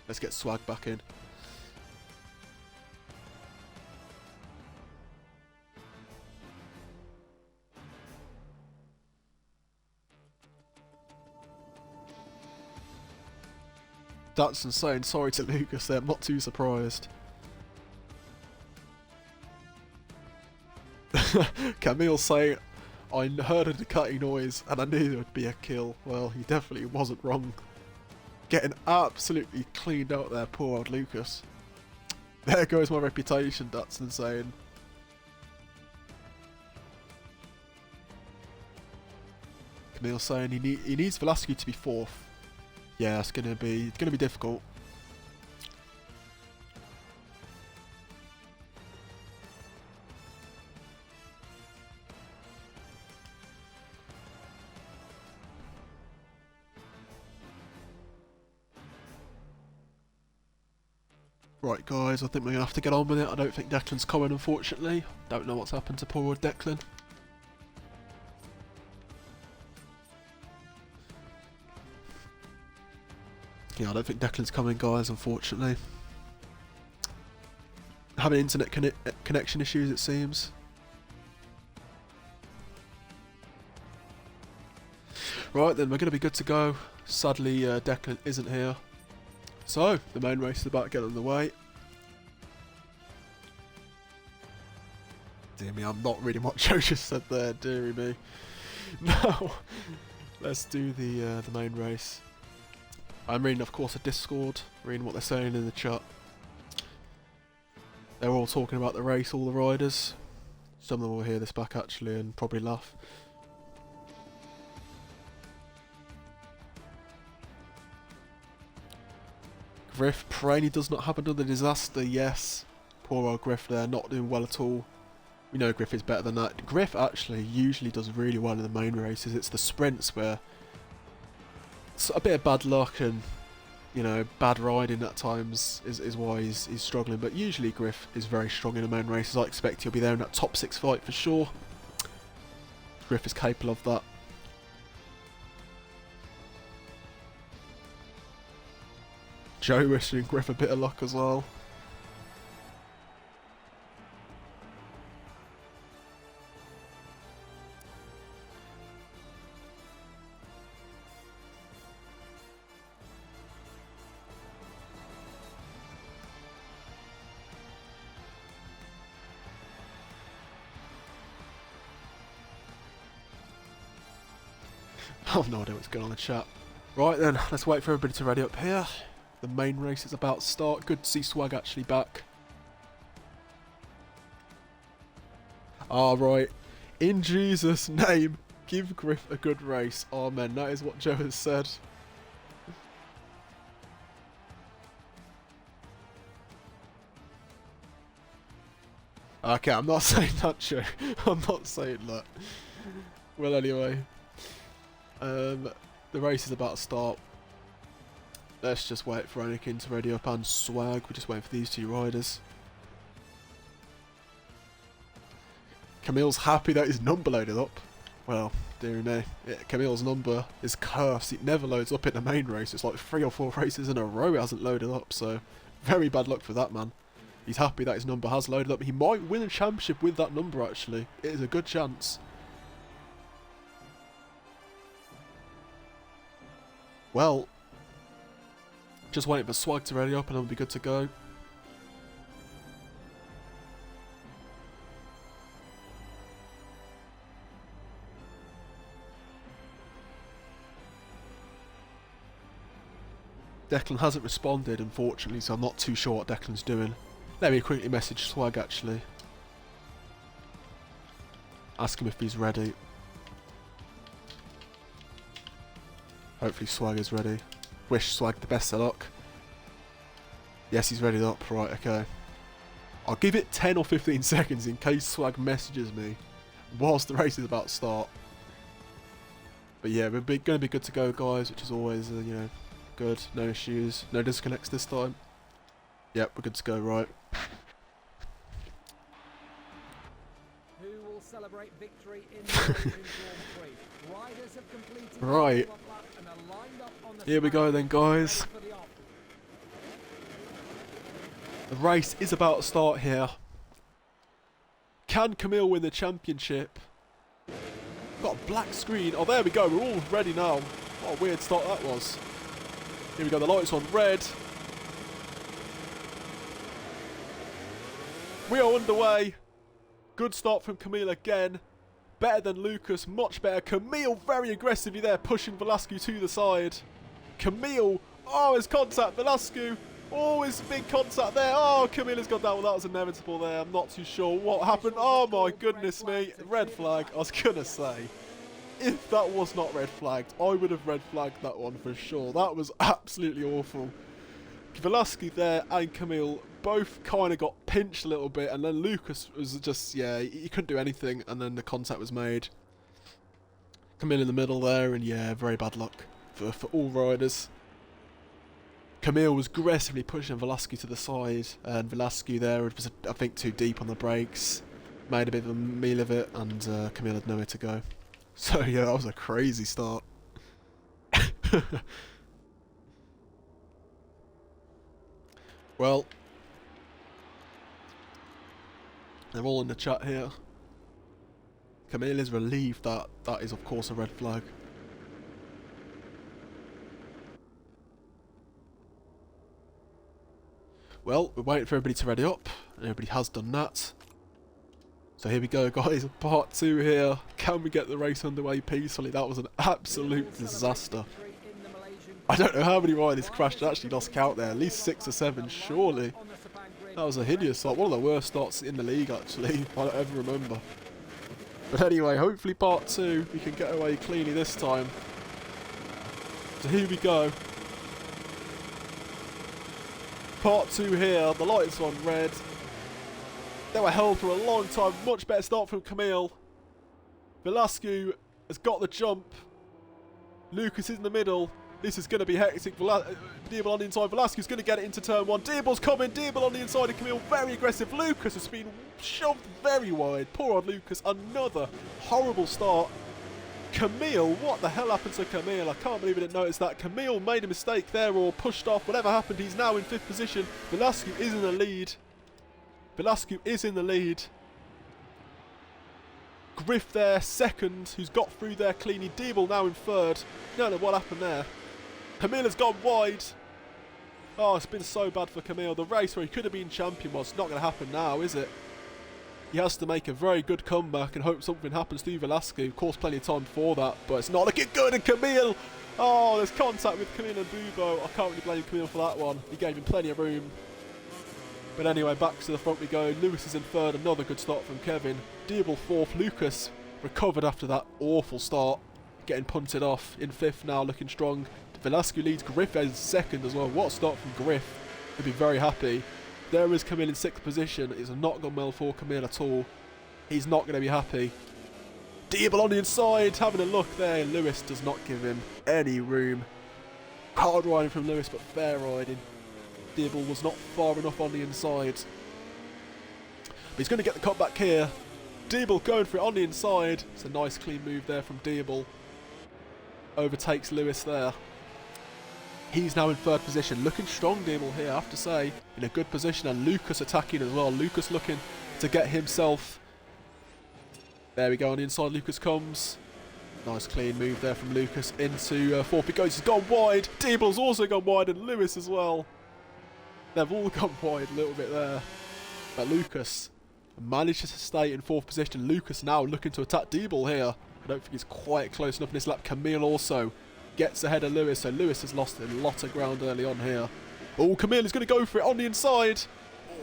Speaker 1: Let's get Swag back in. Datsun saying sorry to Lucas there, I'm not too surprised. Camille saying, I heard a Ducati noise and I knew there would be a kill. Well, he definitely wasn't wrong. Getting absolutely cleaned out there, poor old Lucas. There goes my reputation, Datsun saying. Camille saying he needs Velasquez to be 4th. Yeah, it's gonna be difficult. Right, guys, I think we're gonna have to get on with it. I don't think Declan's coming, unfortunately. Don't know what's happened to poor old Declan. Yeah, I don't think Declan's coming, guys, unfortunately. Having internet connection issues, it seems. Right, then we're going to be good to go. Sadly, Declan isn't here. So, the main race is about to get underway. Dear me, I'm not reading what Joe just said there, dearie me. Now, let's do the main race. I'm reading, of course, a Discord, reading what they're saying in the chat. They're all talking about the race, all the riders. Some of them will hear this back, actually, and probably laugh. Griff, praying he does not have another disaster, yes. Poor old Griff there, not doing well at all. We know Griff is better than that. Griff actually usually does really well in the main races. It's the sprints where it's a bit of bad luck and, you know, bad riding at times is why he's struggling. But usually Griff is very strong in the main races. I expect he'll be there in that top 6 fight for sure. Griff is capable of that. Joe wishing Griff a bit of luck as well. I have no idea what's going on in the chat. Right then, let's wait for everybody to ready up here. The main race is about to start. Good to see Swag actually back. Alright. In Jesus' name, give Griff a good race. Amen. That is what Joe has said. Okay, I'm not saying that, Joe. I'm not saying that. Well, anyway. The race is about to start. Let's just wait for Anakin to ready up and Swag. We're just waiting for these two riders. Camille's happy that his number loaded up. Well, dear me. Yeah, Camille's number is cursed. It never loads up in the main race. It's like 3 or 4 races in a row it hasn't loaded up. So, very bad luck for that man. He's happy that his number has loaded up. He might win a championship with that number actually. It is a good chance. Well, just waiting for Swag to ready up and I'll be good to go. Declan hasn't responded, unfortunately, so I'm not too sure what Declan's doing. Let me quickly message Swag, actually. Ask him if he's ready. Hopefully Swag is ready. Wish Swag the best of luck. Yes, he's ready up. Right, okay. I'll give it 10 or 15 seconds in case Swag messages me whilst the race is about to start. But yeah, we're going to be good to go, guys, which is always, you know, good. No issues. No disconnects this time. Yep, we're good to go, right.
Speaker 2: Who will celebrate victory in the Malaysian Grand Prix? Riders have completed
Speaker 1: Right.
Speaker 2: the lap and are lined up on the
Speaker 1: Here we go then, guys.
Speaker 2: ready for the off.
Speaker 1: The race is about to start here. Can Camille win the championship? Got a black screen. Oh, there we go. We're all ready now. What a weird start that was. Here we go. The lights on red. We are underway. Good start from Camille again. Better than Lucas. Much better. Camille very aggressively there, pushing Velasquez to the side. Camille. Oh, his contact. Velasquez. Oh, his big contact there. Oh, Camilla's gone down. Well, that was inevitable there. I'm not too sure what happened. Oh, my goodness me. Red flag. I was going to say, if that was not red flagged, I would have red flagged that one for sure. That was absolutely awful. Velasquez there and Camille both kind of got pinched a little bit. And then Lucas was just, yeah, he couldn't do anything. And then the contact was made. Camille in the middle there. And yeah, very bad luck for all riders. Camille was aggressively pushing Velasquez to the side, and Velasquez there was, I think, too deep on the brakes, made a bit of a meal of it, and Camille had nowhere to go. So yeah, that was a crazy start. Well, they're all in the chat here. Camille is relieved that that is, of course, a red flag. Well, we're waiting for everybody to ready up, and everybody has done that. So here we go, guys, part 2 here. Can we get the race underway peacefully? That was an absolute disaster. I don't know how many riders crashed and actually lost count there. At least 6 or 7, surely. That was a hideous start. One of the worst starts in the league, actually, I don't ever remember. But anyway, hopefully part 2, we can get away cleanly this time. So here we go. Part 2 here, the lights on red. They were held for a long time. Much better start from Camille. Velasquez has got the jump. Lucas is in the middle. This is going to be hectic. Diebel on the inside. Velasquez is going to get it into turn 1. Diebel's coming. Diebel on the inside of Camille. Very aggressive. Lucas has been shoved very wide. Poor old Lucas. Another horrible start. Camille, what the hell happened to Camille? I can't believe I didn't notice that. Camille made a mistake there or pushed off. Whatever happened, he's now in 5th position. Velasquez is in the lead. Velasquez is in the lead. Griff there, 2nd, who's got through there cleanly. Diebel now in 3rd. Don't know what happened there. Camille has gone wide. Oh, it's been so bad for Camille. The race where he could have been champion was not going to happen now, is it? He has to make a very good comeback and hope something happens to Velasquez. Of course, plenty of time for that, but it's not looking good. And Camille, oh, there's contact with Camille and Bubo. I can't really blame Camille for that one. He gave him plenty of room. But anyway, back to the front we go. Lewis is in 3rd. Another good start from Kevin. Diebel 4th. Lucas recovered after that awful start, getting punted off. In 5th now, looking strong. Velasquez leads. Griff is 2nd as well. What a start from Griff. He'll be very happy. There is Camille in 6th position. It's not gone well for Camille at all. He's not going to be happy. Diebel on the inside, having a look there. Lewis does not give him any room. Hard riding from Lewis, but fair riding. Diebel was not far enough on the inside. But he's going to get the cut back here. Diebel going for it on the inside. It's a nice clean move there from Diebel. Overtakes Lewis there. He's now in 3rd position. Looking strong, Diebel here, I have to say. In a good position, and Lucas attacking as well. Lucas looking to get himself. There we go, on the inside Lucas comes. Nice clean move there from Lucas into 4th. He goes, he's gone wide. Diebel's also gone wide, and Lewis as well. They've all gone wide a little bit there. But Lucas manages to stay in 4th position. Lucas now looking to attack Diebel here. I don't think he's quite close enough in this lap. Camille also gets ahead of Lewis, so Lewis has lost a lot of ground early on here. Oh, Camille is going to go for it on the inside.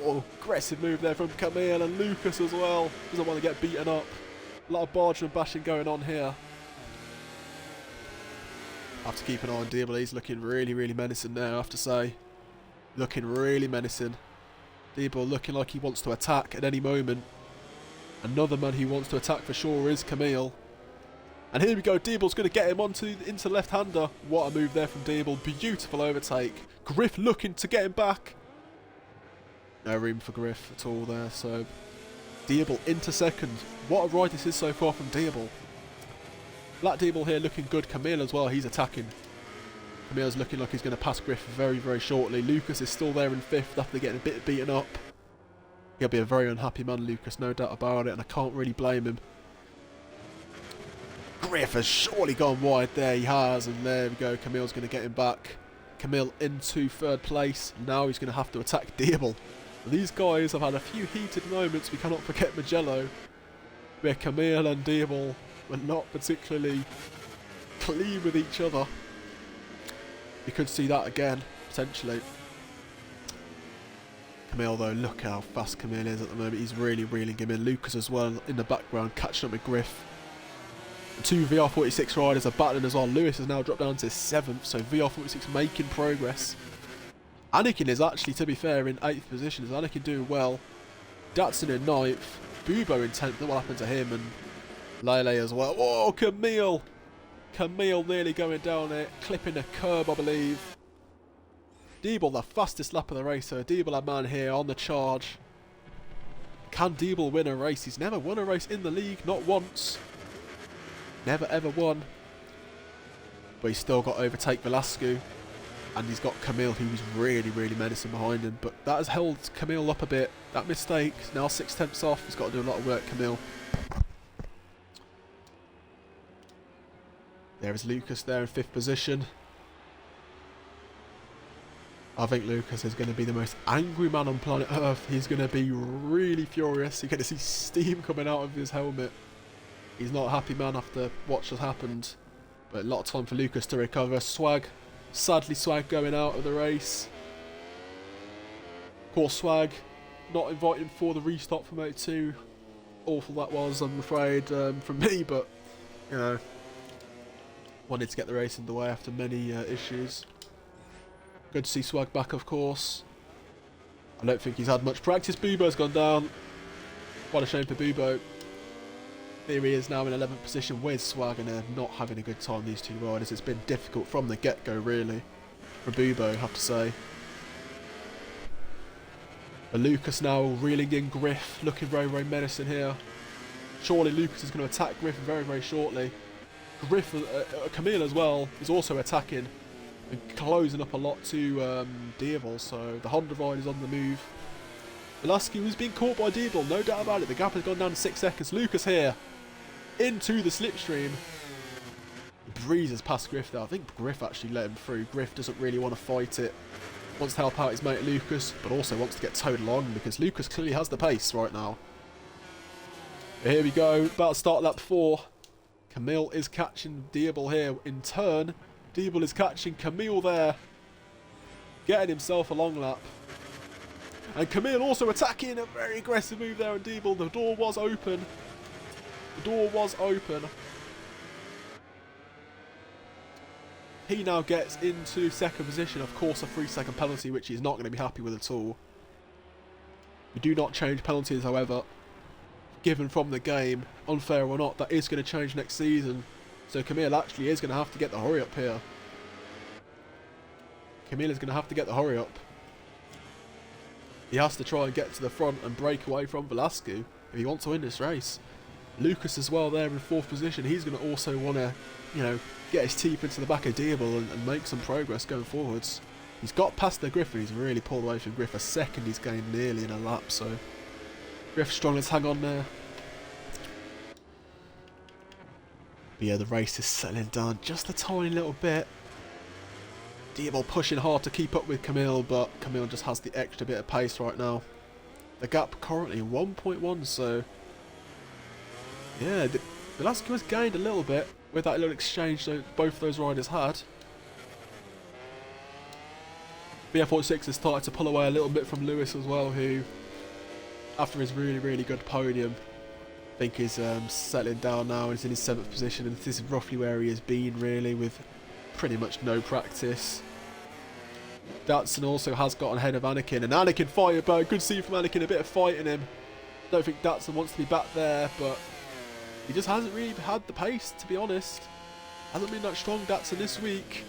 Speaker 1: Oh, aggressive move there from Camille, and Lucas as well. Doesn't want to get beaten up. A lot of barging and bashing going on here. I have to keep an eye on Diebel. He's looking really, really menacing there, I have to say. Looking really menacing. Diebel looking like he wants to attack at any moment. Another man he wants to attack for sure is Camille. And here we go, Diebel's going to get him into left-hander. What a move there from Diebel. Beautiful overtake. Griff looking to get him back. No room for Griff at all there, so Diebel into 2nd. What a ride this is so far from Diebel. Black Diebel here looking good. Camille as well, he's attacking. Camille's looking like he's going to pass Griff very, very shortly. Lucas is still there in 5th after getting a bit beaten up. He'll be a very unhappy man, Lucas, no doubt about it, and I can't really blame him. Griff has surely gone wide there, he has, and there we go, Camille's going to get him back. Camille into 3rd place, now he's going to have to attack Diebel. These guys have had a few heated moments, we cannot forget Mugello, where Camille and Diebel were not particularly clean with each other. We could see that again, potentially. Camille though, look how fast Camille is at the moment, he's really reeling him in. Lucas as well in the background, catching up with Griff. 2 VR46 riders are battling as well. Lewis has now dropped down to 7th, so VR46 making progress. Anakin is actually, to be fair, in 8th position. Is Anakin doing well? Datsun in 9th. Bubo in 10th. What happened to him? And Lele as well. Oh, Camille! Camille nearly going down it. Clipping a curb, I believe. Diebel, the fastest lap of the race. So Diebel, a man here on the charge. Can Diebel win a race? He's never won a race in the league, not once. Never ever won. But he's still got to overtake Velasquez. And he's got Camille, who's really, really menacing behind him. But that has held Camille up a bit. That mistake, now 6/10 off. He's got to do a lot of work, Camille. There is Lucas there in 5th position. I think Lucas is going to be the most angry man on planet Earth. He's going to be really furious. You're going to see steam coming out of his helmet. He's not a happy man after what just happened. But a lot of time for Lucas to recover. Swag. Sadly, Swag going out of the race. Of course, Swag not invited for the restart for Moto 2. Awful that was, I'm afraid, from me. But, you know, wanted to get the race underway after many issues. Good to see Swag back, of course. I don't think he's had much practice. Bubo's gone down. What a shame for Bubo. Here he is now in 11th position with Swag, and they're not having a good time, these two riders. It's been difficult from the get-go, really, for Bubo, I have to say. But Lucas now reeling in Griff, looking very, very menacing here. Surely Lucas is going to attack Griff very, very shortly. Griff, Camille as well, is also attacking and closing up a lot to Dierville, so the Honda ride is on the move. Velasquez was being caught by Dierville, no doubt about it. The gap has gone down to 6 seconds. Lucas here, into the slipstream. He breezes past Griff there. I think Griff actually let him through. Griff doesn't really want to fight it. Wants to help out his mate Lucas, but also wants to get towed along because Lucas clearly has the pace right now. But here we go, about to start lap 4. Camille is catching Dierville here in turn. Dierville is catching Camille there, getting himself a long lap. And Camille also attacking, a very aggressive move there on Dierville. The door was open. The door was open. He now gets into 2nd position. Of course, a 3-second penalty, which he's not going to be happy with at all. We do not change penalties, however, given from the game, unfair or not. That is going to change next season. So Camille actually is going to have to get the hurry up here. Camille is going to have to get the hurry up. He has to try and get to the front and break away from Velasquez if he wants to win this race. Lucas as well there in 4th position. He's going to also want to, you know, get his teeth into the back of Dierville and make some progress going forwards. He's got past the Griff and he's really pulled away from Griff. A second he's gained nearly in a lap, so Griff struggling to hang on there. But yeah, the race is settling down just a tiny little bit. Dierville pushing hard to keep up with Camille, but Camille just has the extra bit of pace right now. The gap currently 1.1, so yeah, Velasquez has gained a little bit with that little exchange that both those riders had. BF46 has started to pull away a little bit from Lewis as well, who, after his really, really good podium, I think is settling down now and is in his 7th position, and this is roughly where he has been really, with pretty much no practice. Datsun also has gotten ahead of Anakin, and Anakin fired back. Good to see from Anakin, a bit of fight in him. Don't think Datsun wants to be back there, but he just hasn't really had the pace, to be honest. Hasn't been that strong, Datsun, this week.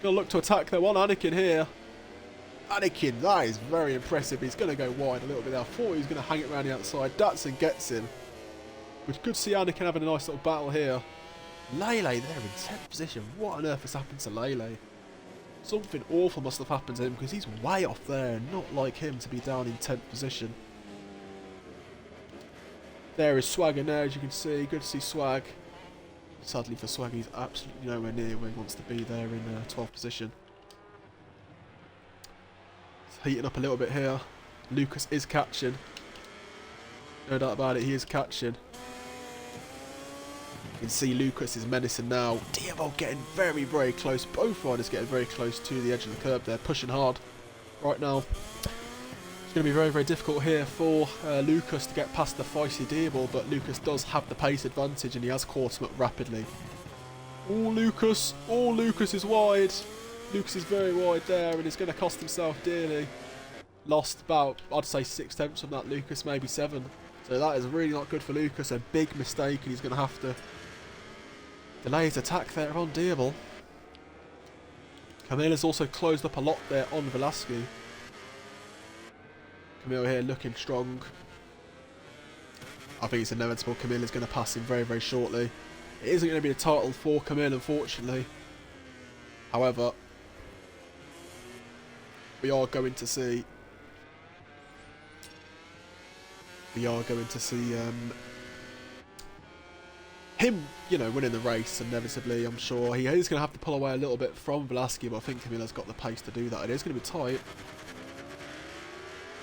Speaker 1: Gonna look to attack though on Anakin here. Anakin, that is very impressive. He's going to go wide a little bit there. I thought he was going to hang it around the outside. Datsun gets him. But good to see Anakin having a nice little battle here. Lele there in 10th position. What on earth has happened to Lele? Something awful must have happened to him because he's way off there. Not like him to be down in 10th position. There is Swag in there, as you can see. Good to see Swag. Sadly for Swag, he's absolutely nowhere near where he wants to be there in 12th position. It's heating up a little bit here. Lucas is catching. No doubt about it, he is catching. You can see Lucas is menacing now. Dierville getting very, very close. Both riders getting very close to the edge of the curb there, pushing hard right now. It's going to be very, very difficult here for Lucas to get past the feisty Dierville, but Lucas does have the pace advantage and he has caught him up rapidly. Oh, Lucas is wide. Lucas is very wide there and he's going to cost himself dearly. Lost about, I'd say 6/10 on that Lucas, maybe 7. So that is really not good for Lucas. A big mistake and he's going to have to delay his attack there on Dierville. Camille has also closed up a lot there on Velasquez. Camille here looking strong. I think it's inevitable. Camille is going to pass him very, very shortly. It isn't going to be a title for Camille, unfortunately. However, we are going to see we are going to see him, you know, winning the race inevitably. I'm sure he is going to have to pull away a little bit from Velasquez, but I think Camille's got the pace to do that. It is going to be tight.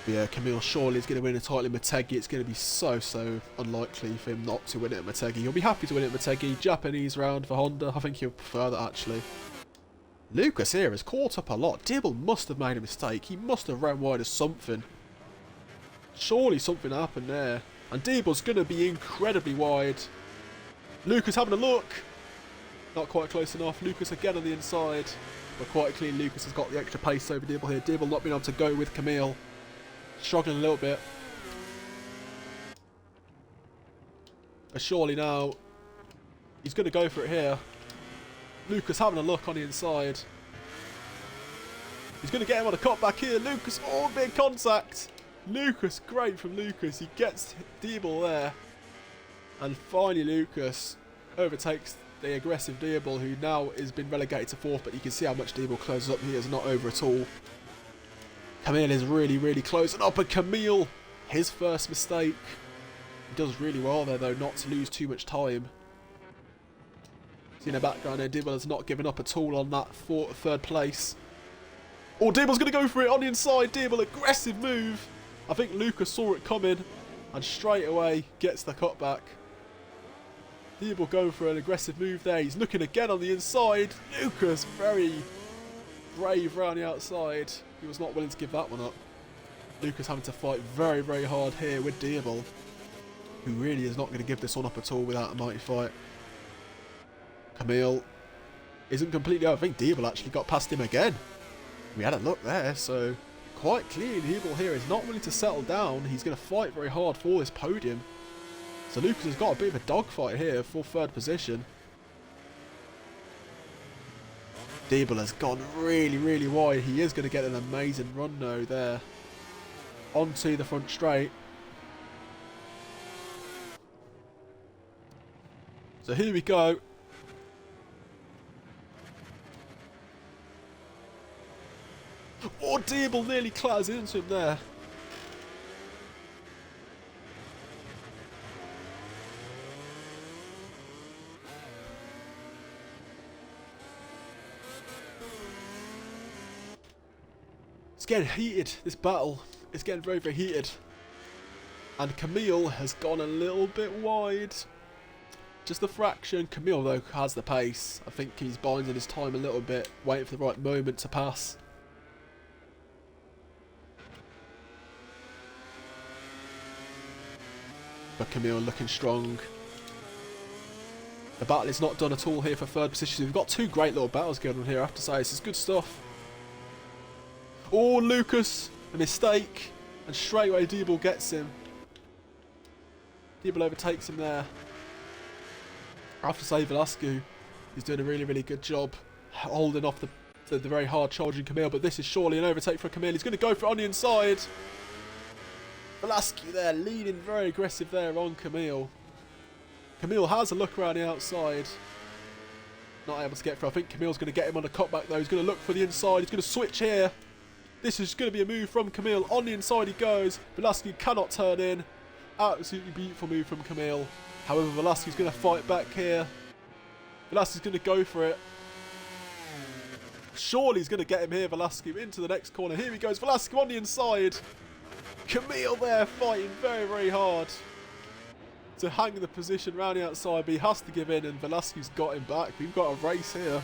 Speaker 1: But yeah, Camille surely is going to win a title in Motegi. It's going to be so unlikely for him not to win it at Motegi. He'll be happy to win it at Motegi. Japanese round for Honda. I think he'll prefer that, actually. Lucas here has caught up a lot. Dibble must have made a mistake. He must have ran wide of something. Surely something happened there. And Dibble's going to be incredibly wide. Lucas having a look. Not quite close enough. Lucas again on the inside. But quite clean, Lucas has got the extra pace over Dibble here. Dibble not being able to go with Camille. Struggling a little bit. But surely now, he's going to go for it here. Lucas having a look on the inside. He's going to get him on a cut back here. Lucas, oh, big contact. Lucas, great from Lucas. He gets Dibble there. And finally Lucas overtakes the aggressive Dibble, who now has been relegated to 4th, but you can see how much Dibble closes up. He is not over at all. Camille is really closing up, and Camille, his first mistake. He does really well there though, not to lose too much time. See in the background there, Dibble has not given up at all on that 3rd place. Oh, Dibble's going to go for it on the inside. Dibble, aggressive move. I think Lucas saw it coming and straight away gets the cutback. Dibble going for an aggressive move there. He's looking again on the inside. Lucas, very brave around the outside. He was not willing to give that one up. Lucas having to fight very hard here with Dibble, who really is not going to give this one up at all without a mighty fight. Camille isn't completely out. I think Dibble actually got past him again. We had a look there, so quite clearly Dibble here is not willing to settle down. He's going to fight very hard for this podium. So Lucas has got a bit of a dogfight here for 3rd position. Dibble has gone really wide. He is going to get an amazing run though there. Onto the front straight. So here we go. Oh, Dibble nearly clatters into him there. It's getting heated, this battle. It's getting very heated. And Camille has gone a little bit wide. Just a fraction. Camille, though, has the pace. I think he's binding his time a little bit, waiting for the right moment to pass. But Camille looking strong. The battle is not done at all here for 3rd position. We've got 2 great little battles going on here, I have to say. This is good stuff. Oh, Lucas, a mistake. And straight away Dibble gets him. Dibble overtakes him there. I have to say Velasquez is doing a really good job holding off the very hard charging Camille, but this is surely an overtake for Camille. He's going to go for it on the inside. Velasquez there, leaning very aggressive there on Camille. Camille has a look around the outside. Not able to get through. I think Camille's going to get him on a cutback though. He's going to look for the inside. He's going to switch here. This is going to be a move from Camille. On the inside he goes. Velasquez cannot turn in. Absolutely beautiful move from Camille. However, Velasquez is going to fight back here. Velasquez is going to go for it. Surely he's going to get him here, Velasquez, into the next corner. Here he goes. Velasquez on the inside. Camille there fighting very hard to hang the position round the outside, but he has to give in, and Velasquez got him back. We've got a race here.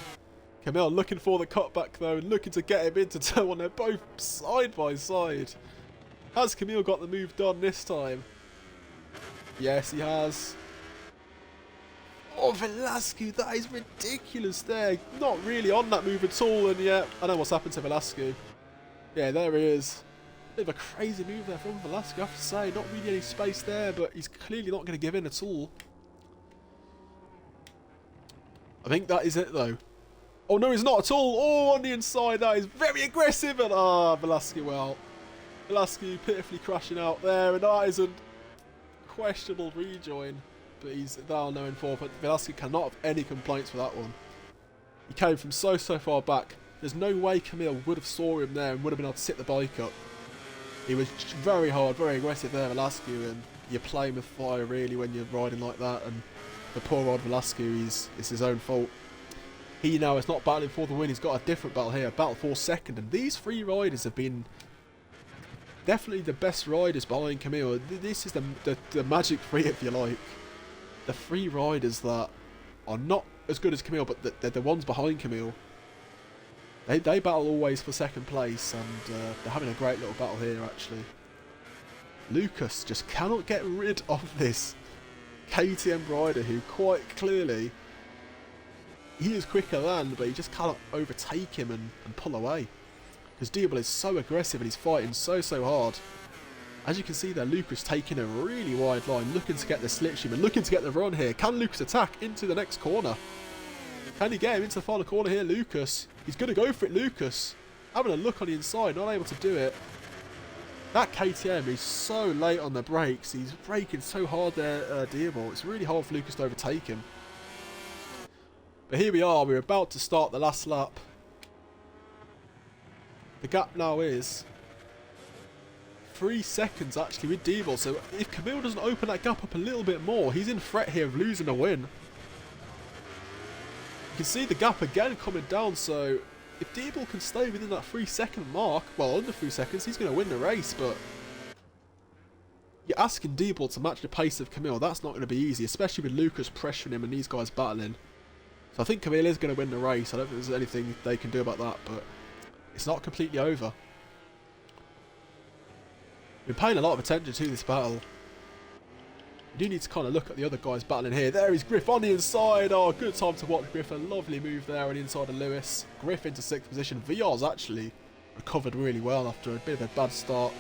Speaker 1: Camille looking for the cutback though, and looking to get him into turn 1. They're both side by side. Has Camille got the move done this time? Yes, he has. Oh, Velasquez, that is ridiculous there. Not really on that move at all, and yeah, I know what's happened to Velasquez. Yeah, there he is. Bit of a crazy move there from Velasquez, I have to say. Not really any space there, but he's clearly not going to give in at all. I think that is it, though. Oh, no, he's not at all. Oh, on the inside, that is very aggressive. And, Velasquez, well. Velasquez pitifully crashing out there, and that is a questionable rejoin. But he's now known for. But Velasquez cannot have any complaints for that one. He came from so far back. There's no way Camille would have saw him there and would have been able to sit the bike up. He was very hard, very aggressive there, Velasquez, and you're playing with fire really when you're riding like that, and the poor old Velasquez, it's his own fault. He now is not battling for the win, he's got a different battle here, a battle for second, and these three riders have been definitely the best riders behind Camille. This is the magic three, if you like. The three riders that are not as good as Camille, but they're the ones behind Camille. They battle always for second place, and they're having a great little battle here, actually. Lucas just cannot get rid of this KTM rider, who quite clearly, he is quicker than, but he just cannot overtake him and pull away. Because Diable is so aggressive and he's fighting so hard. As you can see there, Lucas taking a really wide line, looking to get the slipstream and looking to get the run here. Can Lucas attack into the next corner? Can he get him into the final corner here, Lucas? He's going to go for it, Lucas. Having a look on the inside, not able to do it. That KTM is so late on the brakes. He's braking so hard there, Diable. It's really hard for Lucas to overtake him. But here we are. We're about to start the last lap. The gap now is 3 seconds actually with Diable. So if Camille doesn't open that gap up a little bit more, he's in threat here of losing a win. You can see the gap again coming down, so if Diable can stay within that 3 second mark, well, under 3 seconds, he's going to win the race, but you're asking Diable to match the pace of Camille. That's not going to be easy, especially with Lucas pressuring him and these guys battling. So I think Camille is going to win the race. I don't think there's anything they can do about that, but it's not completely over. We're paying a lot of attention to this battle. You do need to kind of look at the other guys battling here. There is Griff on the inside. Oh, good time to watch Griff. A lovely move there on the inside of Lewis. Griff into 6th position. VR's actually recovered really well after a bit of a bad start.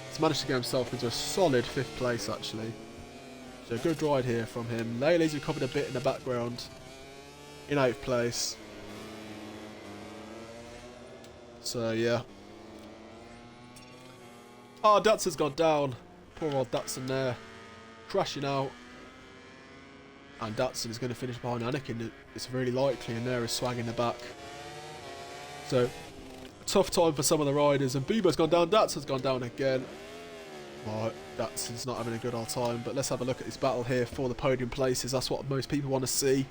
Speaker 1: He's managed to get himself into a solid 5th place, actually. So a good ride here from him. Lele's recovered a bit in the background. In 8th place. So, yeah. Oh, Datson's gone down. Poor old Datsun there. Crashing out. And Datsun is going to finish behind Anakin. It's really likely, and there is Swag in the back. So, tough time for some of the riders. And Bieber's gone down. Datsun's gone down again. Right, Datsun's not having a good old time. But let's have a look at this battle here for the podium places. That's what most people want to see.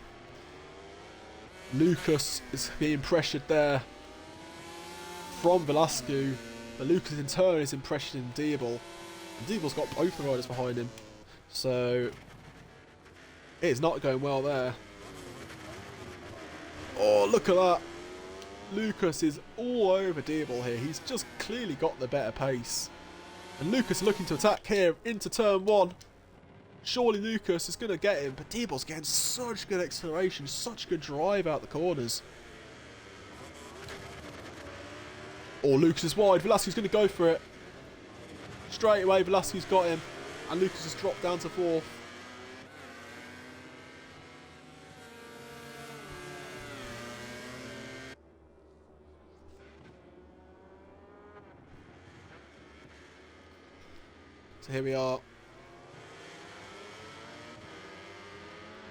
Speaker 1: Lucas is being pressured there from Velasquez. But Lucas in turn is impressioning Diable. And Diable's got both the riders behind him. So it is not going well there. Oh, look at that. Lucas is all over Diable here. He's just clearly got the better pace. And Lucas looking to attack here into turn 1. Surely Lucas is going to get him. But Diable's getting such good acceleration, such good drive out the corners. Oh, Lucas is wide. Velasquez going to go for it. Straight away, Velasquez got him. And Lucas has dropped down to 4th. So here we are.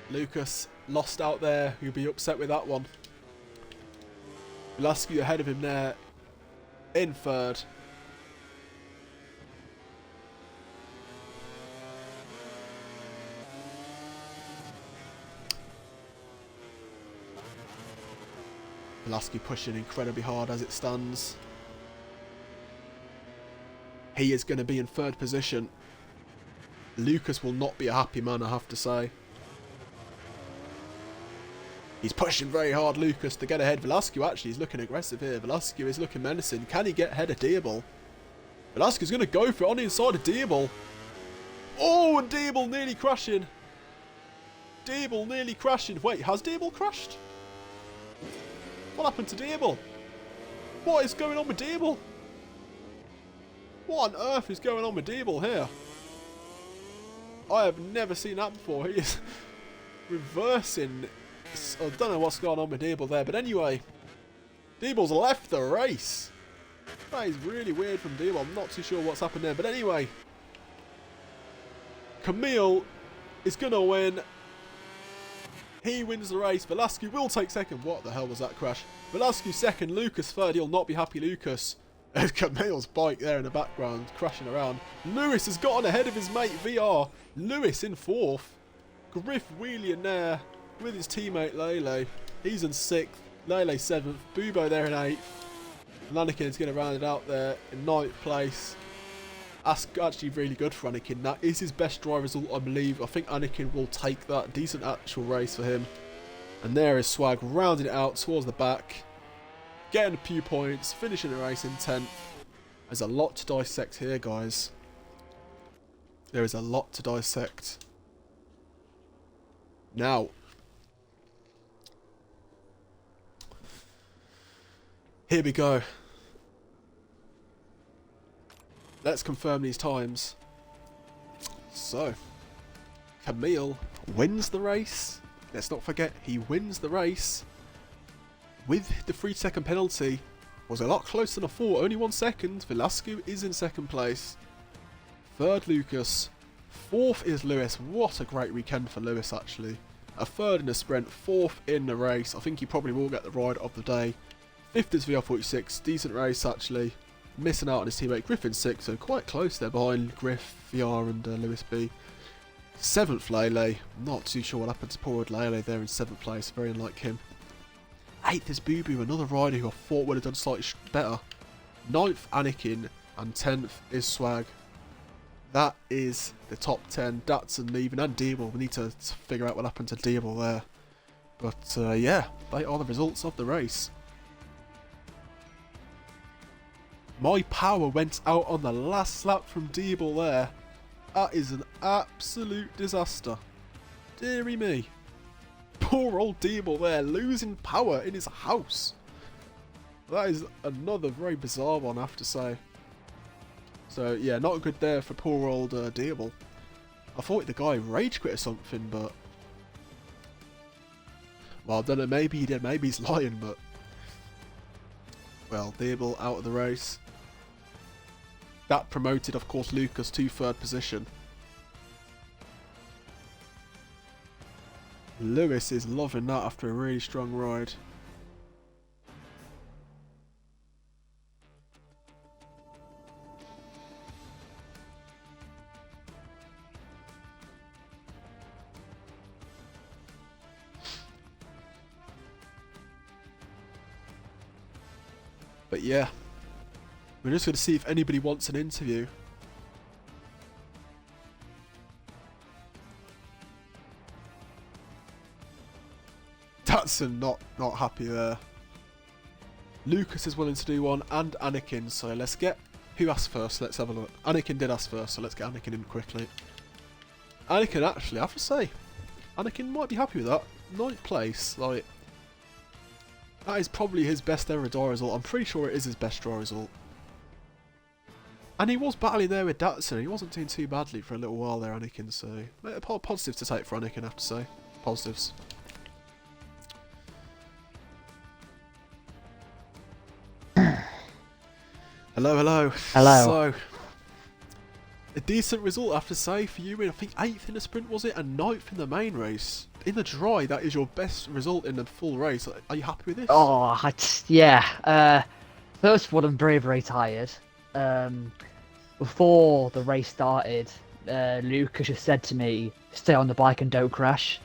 Speaker 1: Lucas lost out there. He'll be upset with that one. Velasquez ahead of him there. In 3rd. Velasquez pushing incredibly hard as it stands. He is going to be in 3rd position. Lucas will not be a happy man, I have to say. He's pushing very hard, Lucas, to get ahead. Velasquez actually is looking aggressive here. Velasquez is looking menacing. Can he get ahead of Diable? Velasquez is going to go for it on the inside of Diable. Oh, and Diable nearly crashing. Diable nearly crashing. Wait, has Diable crashed? What happened to Diable? What is going on with Diable? What on earth is going on with Diable here? I have never seen that before. He is reversing. I don't know what's going on with Diable there. But anyway, Diable's left the race. That is really weird from Diable. I'm not too sure what's happened there. But anyway, Camille is going to win. He wins the race. Velasquez will take 2nd. What the hell was that crash? Velasquez 2nd. Lucas 3rd. He'll not be happy, Lucas. There's Camille's bike there in the background, crashing around. Lewis has got on ahead of his mate VR. Lewis in 4th. Griff wheeling there with his teammate Lele. He's in 6th. Lele 7th. Bubo there in 8th. And Anakin is going to round it out there in 9th place. That's actually really good for Anakin. That is his best drive result, I believe. I think Anakin will take that. Decent actual race for him. And there is Swag rounding it out towards the back. Getting a few points. Finishing the race in 10th. There's a lot to dissect here, guys. There is a lot to dissect. Now. Here we go. Let's confirm these times. So, Camille wins the race. Let's not forget, he wins the race. With the 3-second penalty, was a lot closer than I thought. Only 1 second. Velasco is in 2nd place. 3rd, Lucas. 4th is Lewis. What a great weekend for Lewis, actually. A 3rd in the sprint, 4th in the race. I think he probably will get the ride of the day. 5th is VR46. Decent race, actually. Missing out on his teammate Griffin 6th, so quite close there behind Griff, VR and Lewis B. 7th, Lele. Not too sure what happened to poor old Lele there in 7th place. Very unlike him. 8th is Boo Boo, another rider who I thought would have done slightly better. 9th, Anakin. And 10th is Swag. That is the top 10. Datsun leaving and Deeble. We need to figure out what happened to Deeble there. But yeah, they are the results of the race. My power went out on the last lap from Deeble there. That is an absolute disaster. Deary me. Poor old Deeble there, losing power in his house. That is another very bizarre one, I have to say. So yeah, not good there for poor old Deeble. I thought the guy rage quit or something, but... well, I don't know, maybe he did, maybe he's lying, but... well, Deeble out of the race. That promoted, of course, Lucas to 3rd position. Lewis is loving that after a really strong ride. But yeah, we're just going to see if anybody wants an interview. Datsun not happy there. Lucas is willing to do one, and Anakin, so let's get... who asked first? Let's have a look. Anakin did ask first, so let's get Anakin in quickly. Anakin, actually, I have to say, Anakin might be happy with that. 9th place, like... that is probably his best ever draw result. I'm pretty sure it is his best draw result. And he was battling there with Datsun. He wasn't doing too badly for a little while there, Anakin, so... positives to take for Anakin, I have to say. Positives. Hello, hello.
Speaker 3: Hello.
Speaker 1: So, a decent result, I have to say, for you. I think 8th in the sprint, was it? And 9th in the main race. In the dry, that is your best result in the full race. Are you happy with this?
Speaker 3: Oh, yeah. First of all, I'm very, very tired. Before the race started, Lucas just said to me, stay on the bike and don't crash.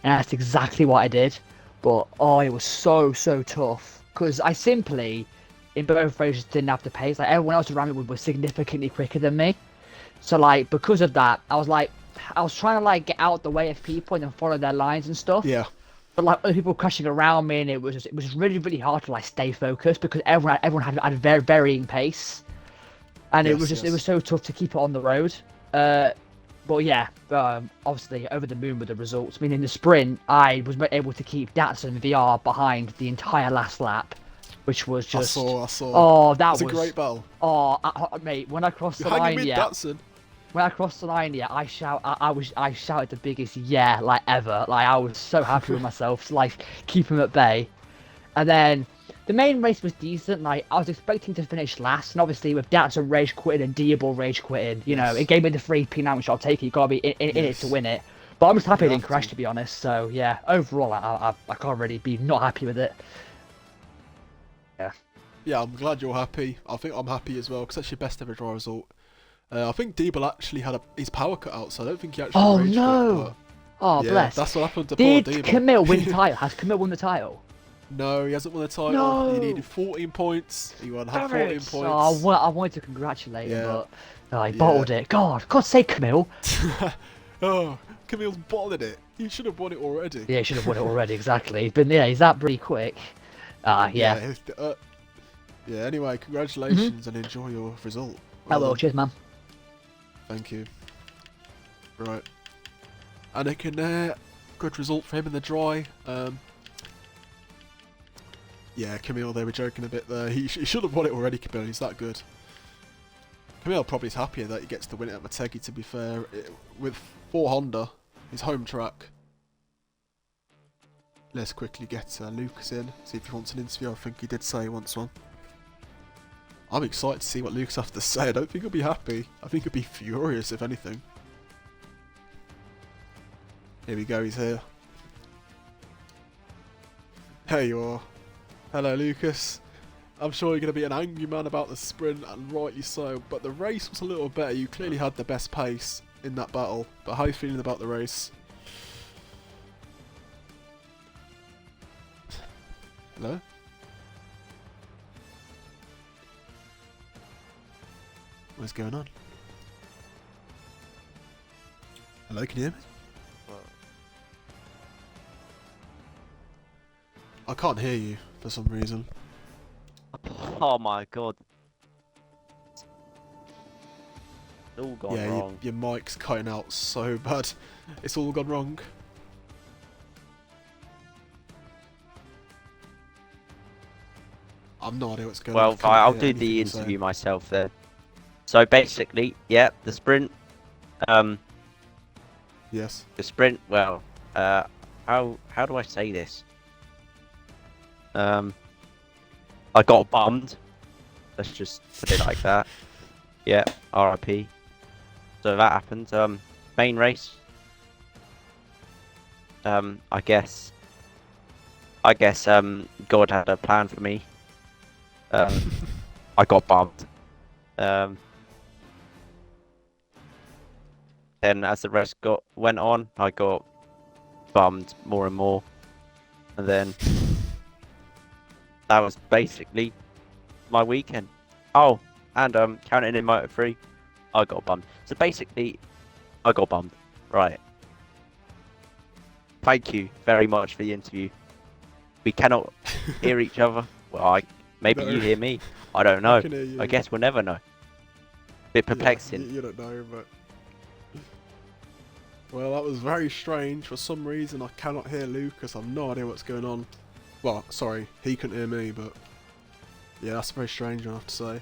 Speaker 3: And that's exactly what I did. But, oh, it was so, so tough. Because I simply... in both races didn't have the pace. Like everyone else around me was significantly quicker than me. So like because of that, I was trying to like get out the way of people and then follow their lines and stuff.
Speaker 1: Yeah.
Speaker 3: But like other people crashing around me, and it was really, really hard to like stay focused because everyone had very varying pace, and it was so tough to keep it on the road. But yeah, obviously over the moon with the results. I mean, in the sprint, I was able to keep Datsun VR behind the entire last lap. Which was just...
Speaker 1: I saw.
Speaker 3: Oh, that was...
Speaker 1: a great battle.
Speaker 3: Oh, mate, when I crossed the line, when I crossed the line, I shouted the biggest yeah, like, ever. Like, I was so happy with myself to, like, keep him at bay. And then, the main race was decent. Like, I was expecting to finish last, and obviously, with Datsun rage quitting and Diable rage quitting, you know, it gave me the free P9, which I'll take it. You've got to be in it to win it. But I'm just happy I didn't crash, to be honest. So, yeah, overall, I can't really be not happy with it. Yeah.
Speaker 1: Yeah, I'm glad you're happy. I think I'm happy as well because that's your best ever dry result. I think Deeble actually had his power cut out, so I don't think he actually
Speaker 3: Oh
Speaker 1: rage quit.
Speaker 3: no!
Speaker 1: But
Speaker 3: Oh
Speaker 1: yeah,
Speaker 3: bless.
Speaker 1: that's what happened to poor
Speaker 3: Did
Speaker 1: Deeble.
Speaker 3: Camille win the title? Has Camille won the title?
Speaker 1: No, he hasn't won the title.
Speaker 3: No!
Speaker 1: He needed 14 points. He had
Speaker 3: Damn
Speaker 1: 14
Speaker 3: it!
Speaker 1: points.
Speaker 3: Oh, I wanted to congratulate him,
Speaker 1: Yeah.
Speaker 3: but he bottled it. God's sake, Camille.
Speaker 1: Oh, Camille's bottling it. He should have won it already.
Speaker 3: Yeah, he should have won it already. Exactly. But yeah, he's that pretty quick. Yeah.
Speaker 1: Yeah. Anyway, congratulations and enjoy your result.
Speaker 3: Hello,
Speaker 1: done.
Speaker 3: cheers, man.
Speaker 1: Thank you. Right. Anakin there. Good result for him in the dry. Yeah, Camille, they were joking a bit there. He should have won it already, Camille. He's that good. Camille probably is happier that he gets to win it at Motegi, to be fair. With 4 Honda, his home track. Let's quickly get Lucas in, see if he wants an interview. I think he did say he wants one. I'm excited to see what Lucas has to say. I don't think he'll be happy. I think he'll be furious, if anything. Here we go, he's here. There you are. Hello, Lucas. I'm sure you're going to be an angry man about the sprint, and rightly so, but the race was a little better. You clearly had the best pace in that battle. But how are you feeling about the race? Hello? What's going on? Hello, can you hear me? I can't hear you for some reason.
Speaker 4: Oh my god. It's all gone wrong.
Speaker 1: Your mic's cutting out so bad. It's all gone wrong. I'm not idea what's going on.
Speaker 4: Well, I'll do the interview myself then. So basically, yeah, the sprint.
Speaker 1: Yes.
Speaker 4: The sprint. Well, how do I say this? I got bummed. Let's just put it like that. Yeah, RIP. So that happened. Main race. I guess. God had a plan for me. I got bummed. Then as the rest went on, I got bummed more and more, and then that was basically my weekend. Oh, and counting in Moto 3, I got bummed. So basically, I got bummed. Right. Thank you very much for the interview. We cannot hear each other. Well, maybe you hear me. I don't know. I guess we'll never know. Bit perplexing.
Speaker 1: Yeah, you don't know, but... Well, that was very strange. For some reason, I cannot hear Lucas. I've no idea what's going on. Well, sorry, he couldn't hear me, but... Yeah, that's very strange, I have to say.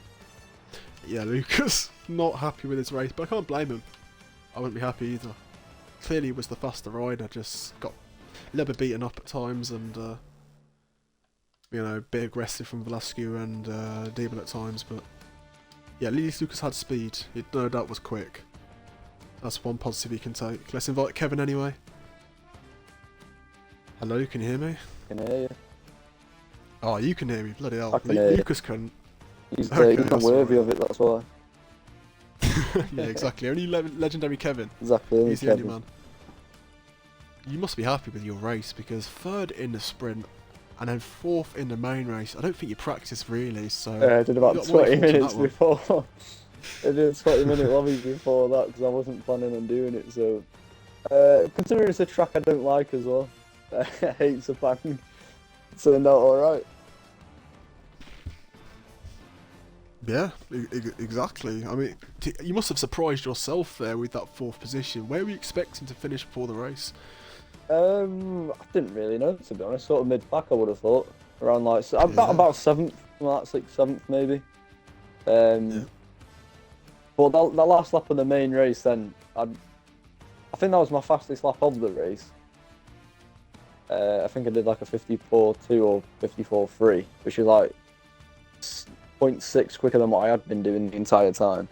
Speaker 1: Yeah, Lucas, not happy with his race, but I can't blame him. I wouldn't be happy either. Clearly he was the faster rider, just got a little bit beaten up at times and, you know, a bit aggressive from Velasquez and Deeble at times, but yeah, at least Lucas had speed. It no doubt was quick. That's one positive he can take. Let's invite Kevin anyway. Hello, can you hear me?
Speaker 5: I can hear you.
Speaker 1: Oh, you can hear me, bloody hell.
Speaker 5: I can hear
Speaker 1: Lucas couldn't.
Speaker 5: He's,
Speaker 1: Okay,
Speaker 5: he's not worthy of it, that's why.
Speaker 1: Yeah, exactly. Only legendary Kevin.
Speaker 5: Exactly.
Speaker 1: He's the only man. You must be happy with your race because 3rd in the sprint and then 4th in the main race. I don't think you practiced really, so...
Speaker 5: I did about 20 minutes before. I did a 20-minute lobby before that because I wasn't planning on doing it, so... considering it's a track I don't like as well, I hate Sepang. It turned out alright.
Speaker 1: Yeah, exactly. I mean, you must have surprised yourself there with that 4th position. Where were you expecting to finish before the race?
Speaker 5: I didn't really know, to be honest. Sort of mid-pack, I would have thought. Around like about 7th, like 6th, 7th maybe.
Speaker 1: Yeah.
Speaker 5: But that last lap of the main race, then I think that was my fastest lap of the race. I think I did like a 54.2 or 54.3, which is like 0.6 quicker than what I had been doing the entire time.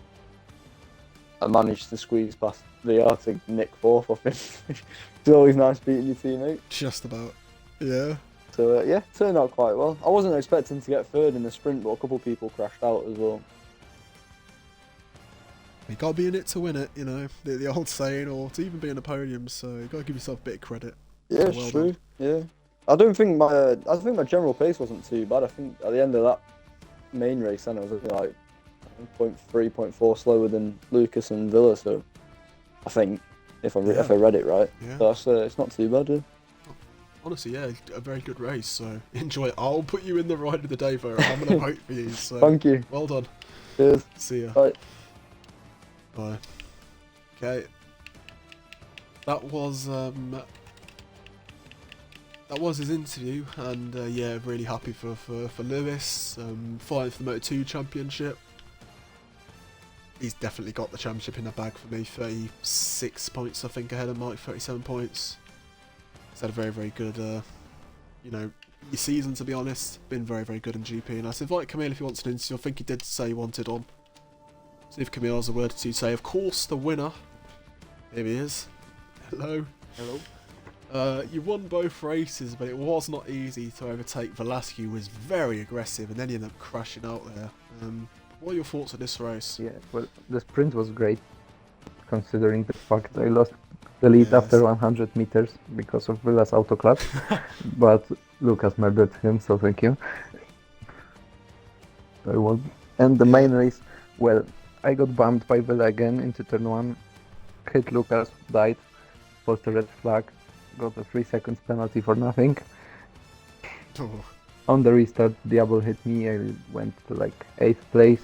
Speaker 5: I managed to squeeze past the Arctic Nick 4th off him. It's always nice beating your teammate.
Speaker 1: Just about. Yeah.
Speaker 5: So yeah, turned out quite well. I wasn't expecting to get third in the sprint, but a couple of people crashed out as well.
Speaker 1: You gotta be in it to win it, you know, the old saying, or to even be in the podium. So you gotta give yourself a bit of credit.
Speaker 5: Yeah,
Speaker 1: So
Speaker 5: it's
Speaker 1: well
Speaker 5: true.
Speaker 1: done.
Speaker 5: Yeah, I think my general pace wasn't too bad. I think at the end of that main race, then I was only like 0.3, 0.4 slower than Lucas and Villa. So I think if I read it right,
Speaker 1: Yeah.
Speaker 5: that's it's not too bad. Yeah.
Speaker 1: Honestly, yeah, a very good race. So enjoy it. I'll put you in the ride of the day, Vera. I'm gonna vote for you. So
Speaker 5: Thank you.
Speaker 1: well done.
Speaker 5: Cheers.
Speaker 1: See ya.
Speaker 5: Bye.
Speaker 1: Bye. Okay. That was his interview, and yeah, really happy for Lewis. Fighting for the Moto2 Championship. He's definitely got the championship in the bag for me. 36 points, I think, ahead of Mike. 37 points. He's had a very, very good, you know, season, to be honest. Been very, very good in GP. And I said, invite Camille if he wants an interview. I think he did say he wanted on. See if Camille has a word to say. Of course, the winner. Here he is. Hello.
Speaker 5: Hello.
Speaker 1: You won both races, but it was not easy to overtake. Velasquez was very aggressive, and then he ended up crashing out there. What are your thoughts on this race?
Speaker 6: Yeah, well, the sprint was great, considering the fact I lost the lead after 100 meters because of Villa's autoclub, but Lucas murdered him, so thank you. I won. And the main race, well, I got bumped by Villa again into turn 1, hit Lucas, died, post a red flag, got a 3 seconds penalty for nothing.
Speaker 1: Oh.
Speaker 6: On the restart, Diablo hit me, I went to like 8th place,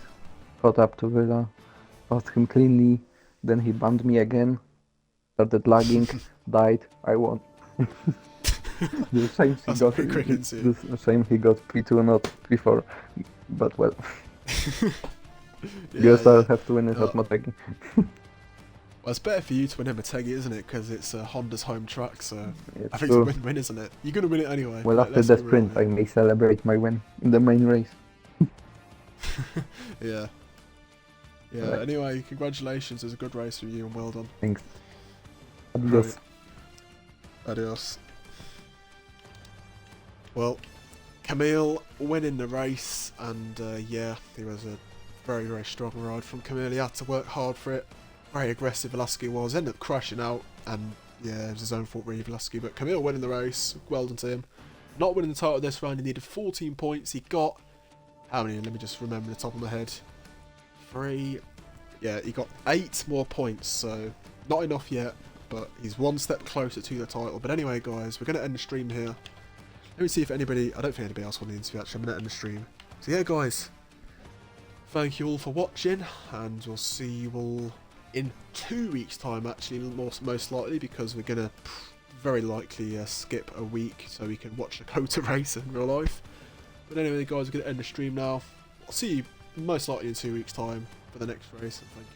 Speaker 6: caught up to Villa, passed him cleanly, then he bumped me again, started lagging, died, I won. The same he
Speaker 1: That's
Speaker 6: got,
Speaker 1: pretty quick into
Speaker 6: the same he got P2, not P4, but well. Guess I'll have to win it at Motegi.
Speaker 1: Well, it's better for you to win at Motegi, isn't it? Because it's Honda's home track, so
Speaker 6: It's
Speaker 1: I think
Speaker 6: true.
Speaker 1: it's a win-win, isn't it? You're going to win it anyway.
Speaker 6: Well, after
Speaker 1: Let's
Speaker 6: the
Speaker 1: be real
Speaker 6: sprint,
Speaker 1: here.
Speaker 6: I may celebrate my win in the main race.
Speaker 1: Yeah. Yeah,
Speaker 6: Right.
Speaker 1: Anyway, congratulations. It was a good race for you, and well done.
Speaker 6: Thanks. Adios.
Speaker 1: Adios. Well, Camille winning the race, and yeah, it was a very, very strong ride from Camille. He had to work hard for it. Very aggressive Velasquez was, ended up crashing out, and yeah, it was his own fault really, Velasquez. But Camille winning the race, well done to him. Not winning the title this round, he needed 14 points. He got, how many? Let me just remember the top of my head. 3, yeah, he got 8 more points, so not enough yet, but he's one step closer to the title. But anyway, guys, we're going to end the stream here. Let me see if anybody, I don't think anybody else wanted the interview actually, I'm going to end the stream. So yeah, guys, thank you all for watching, and we'll see you all in 2 weeks' time, actually, most likely, because we're going to very likely skip a week so we can watch the Kota race in real life. But anyway, guys, we're going to end the stream now. I'll see you most likely in 2 weeks' time for the next race. Thank you.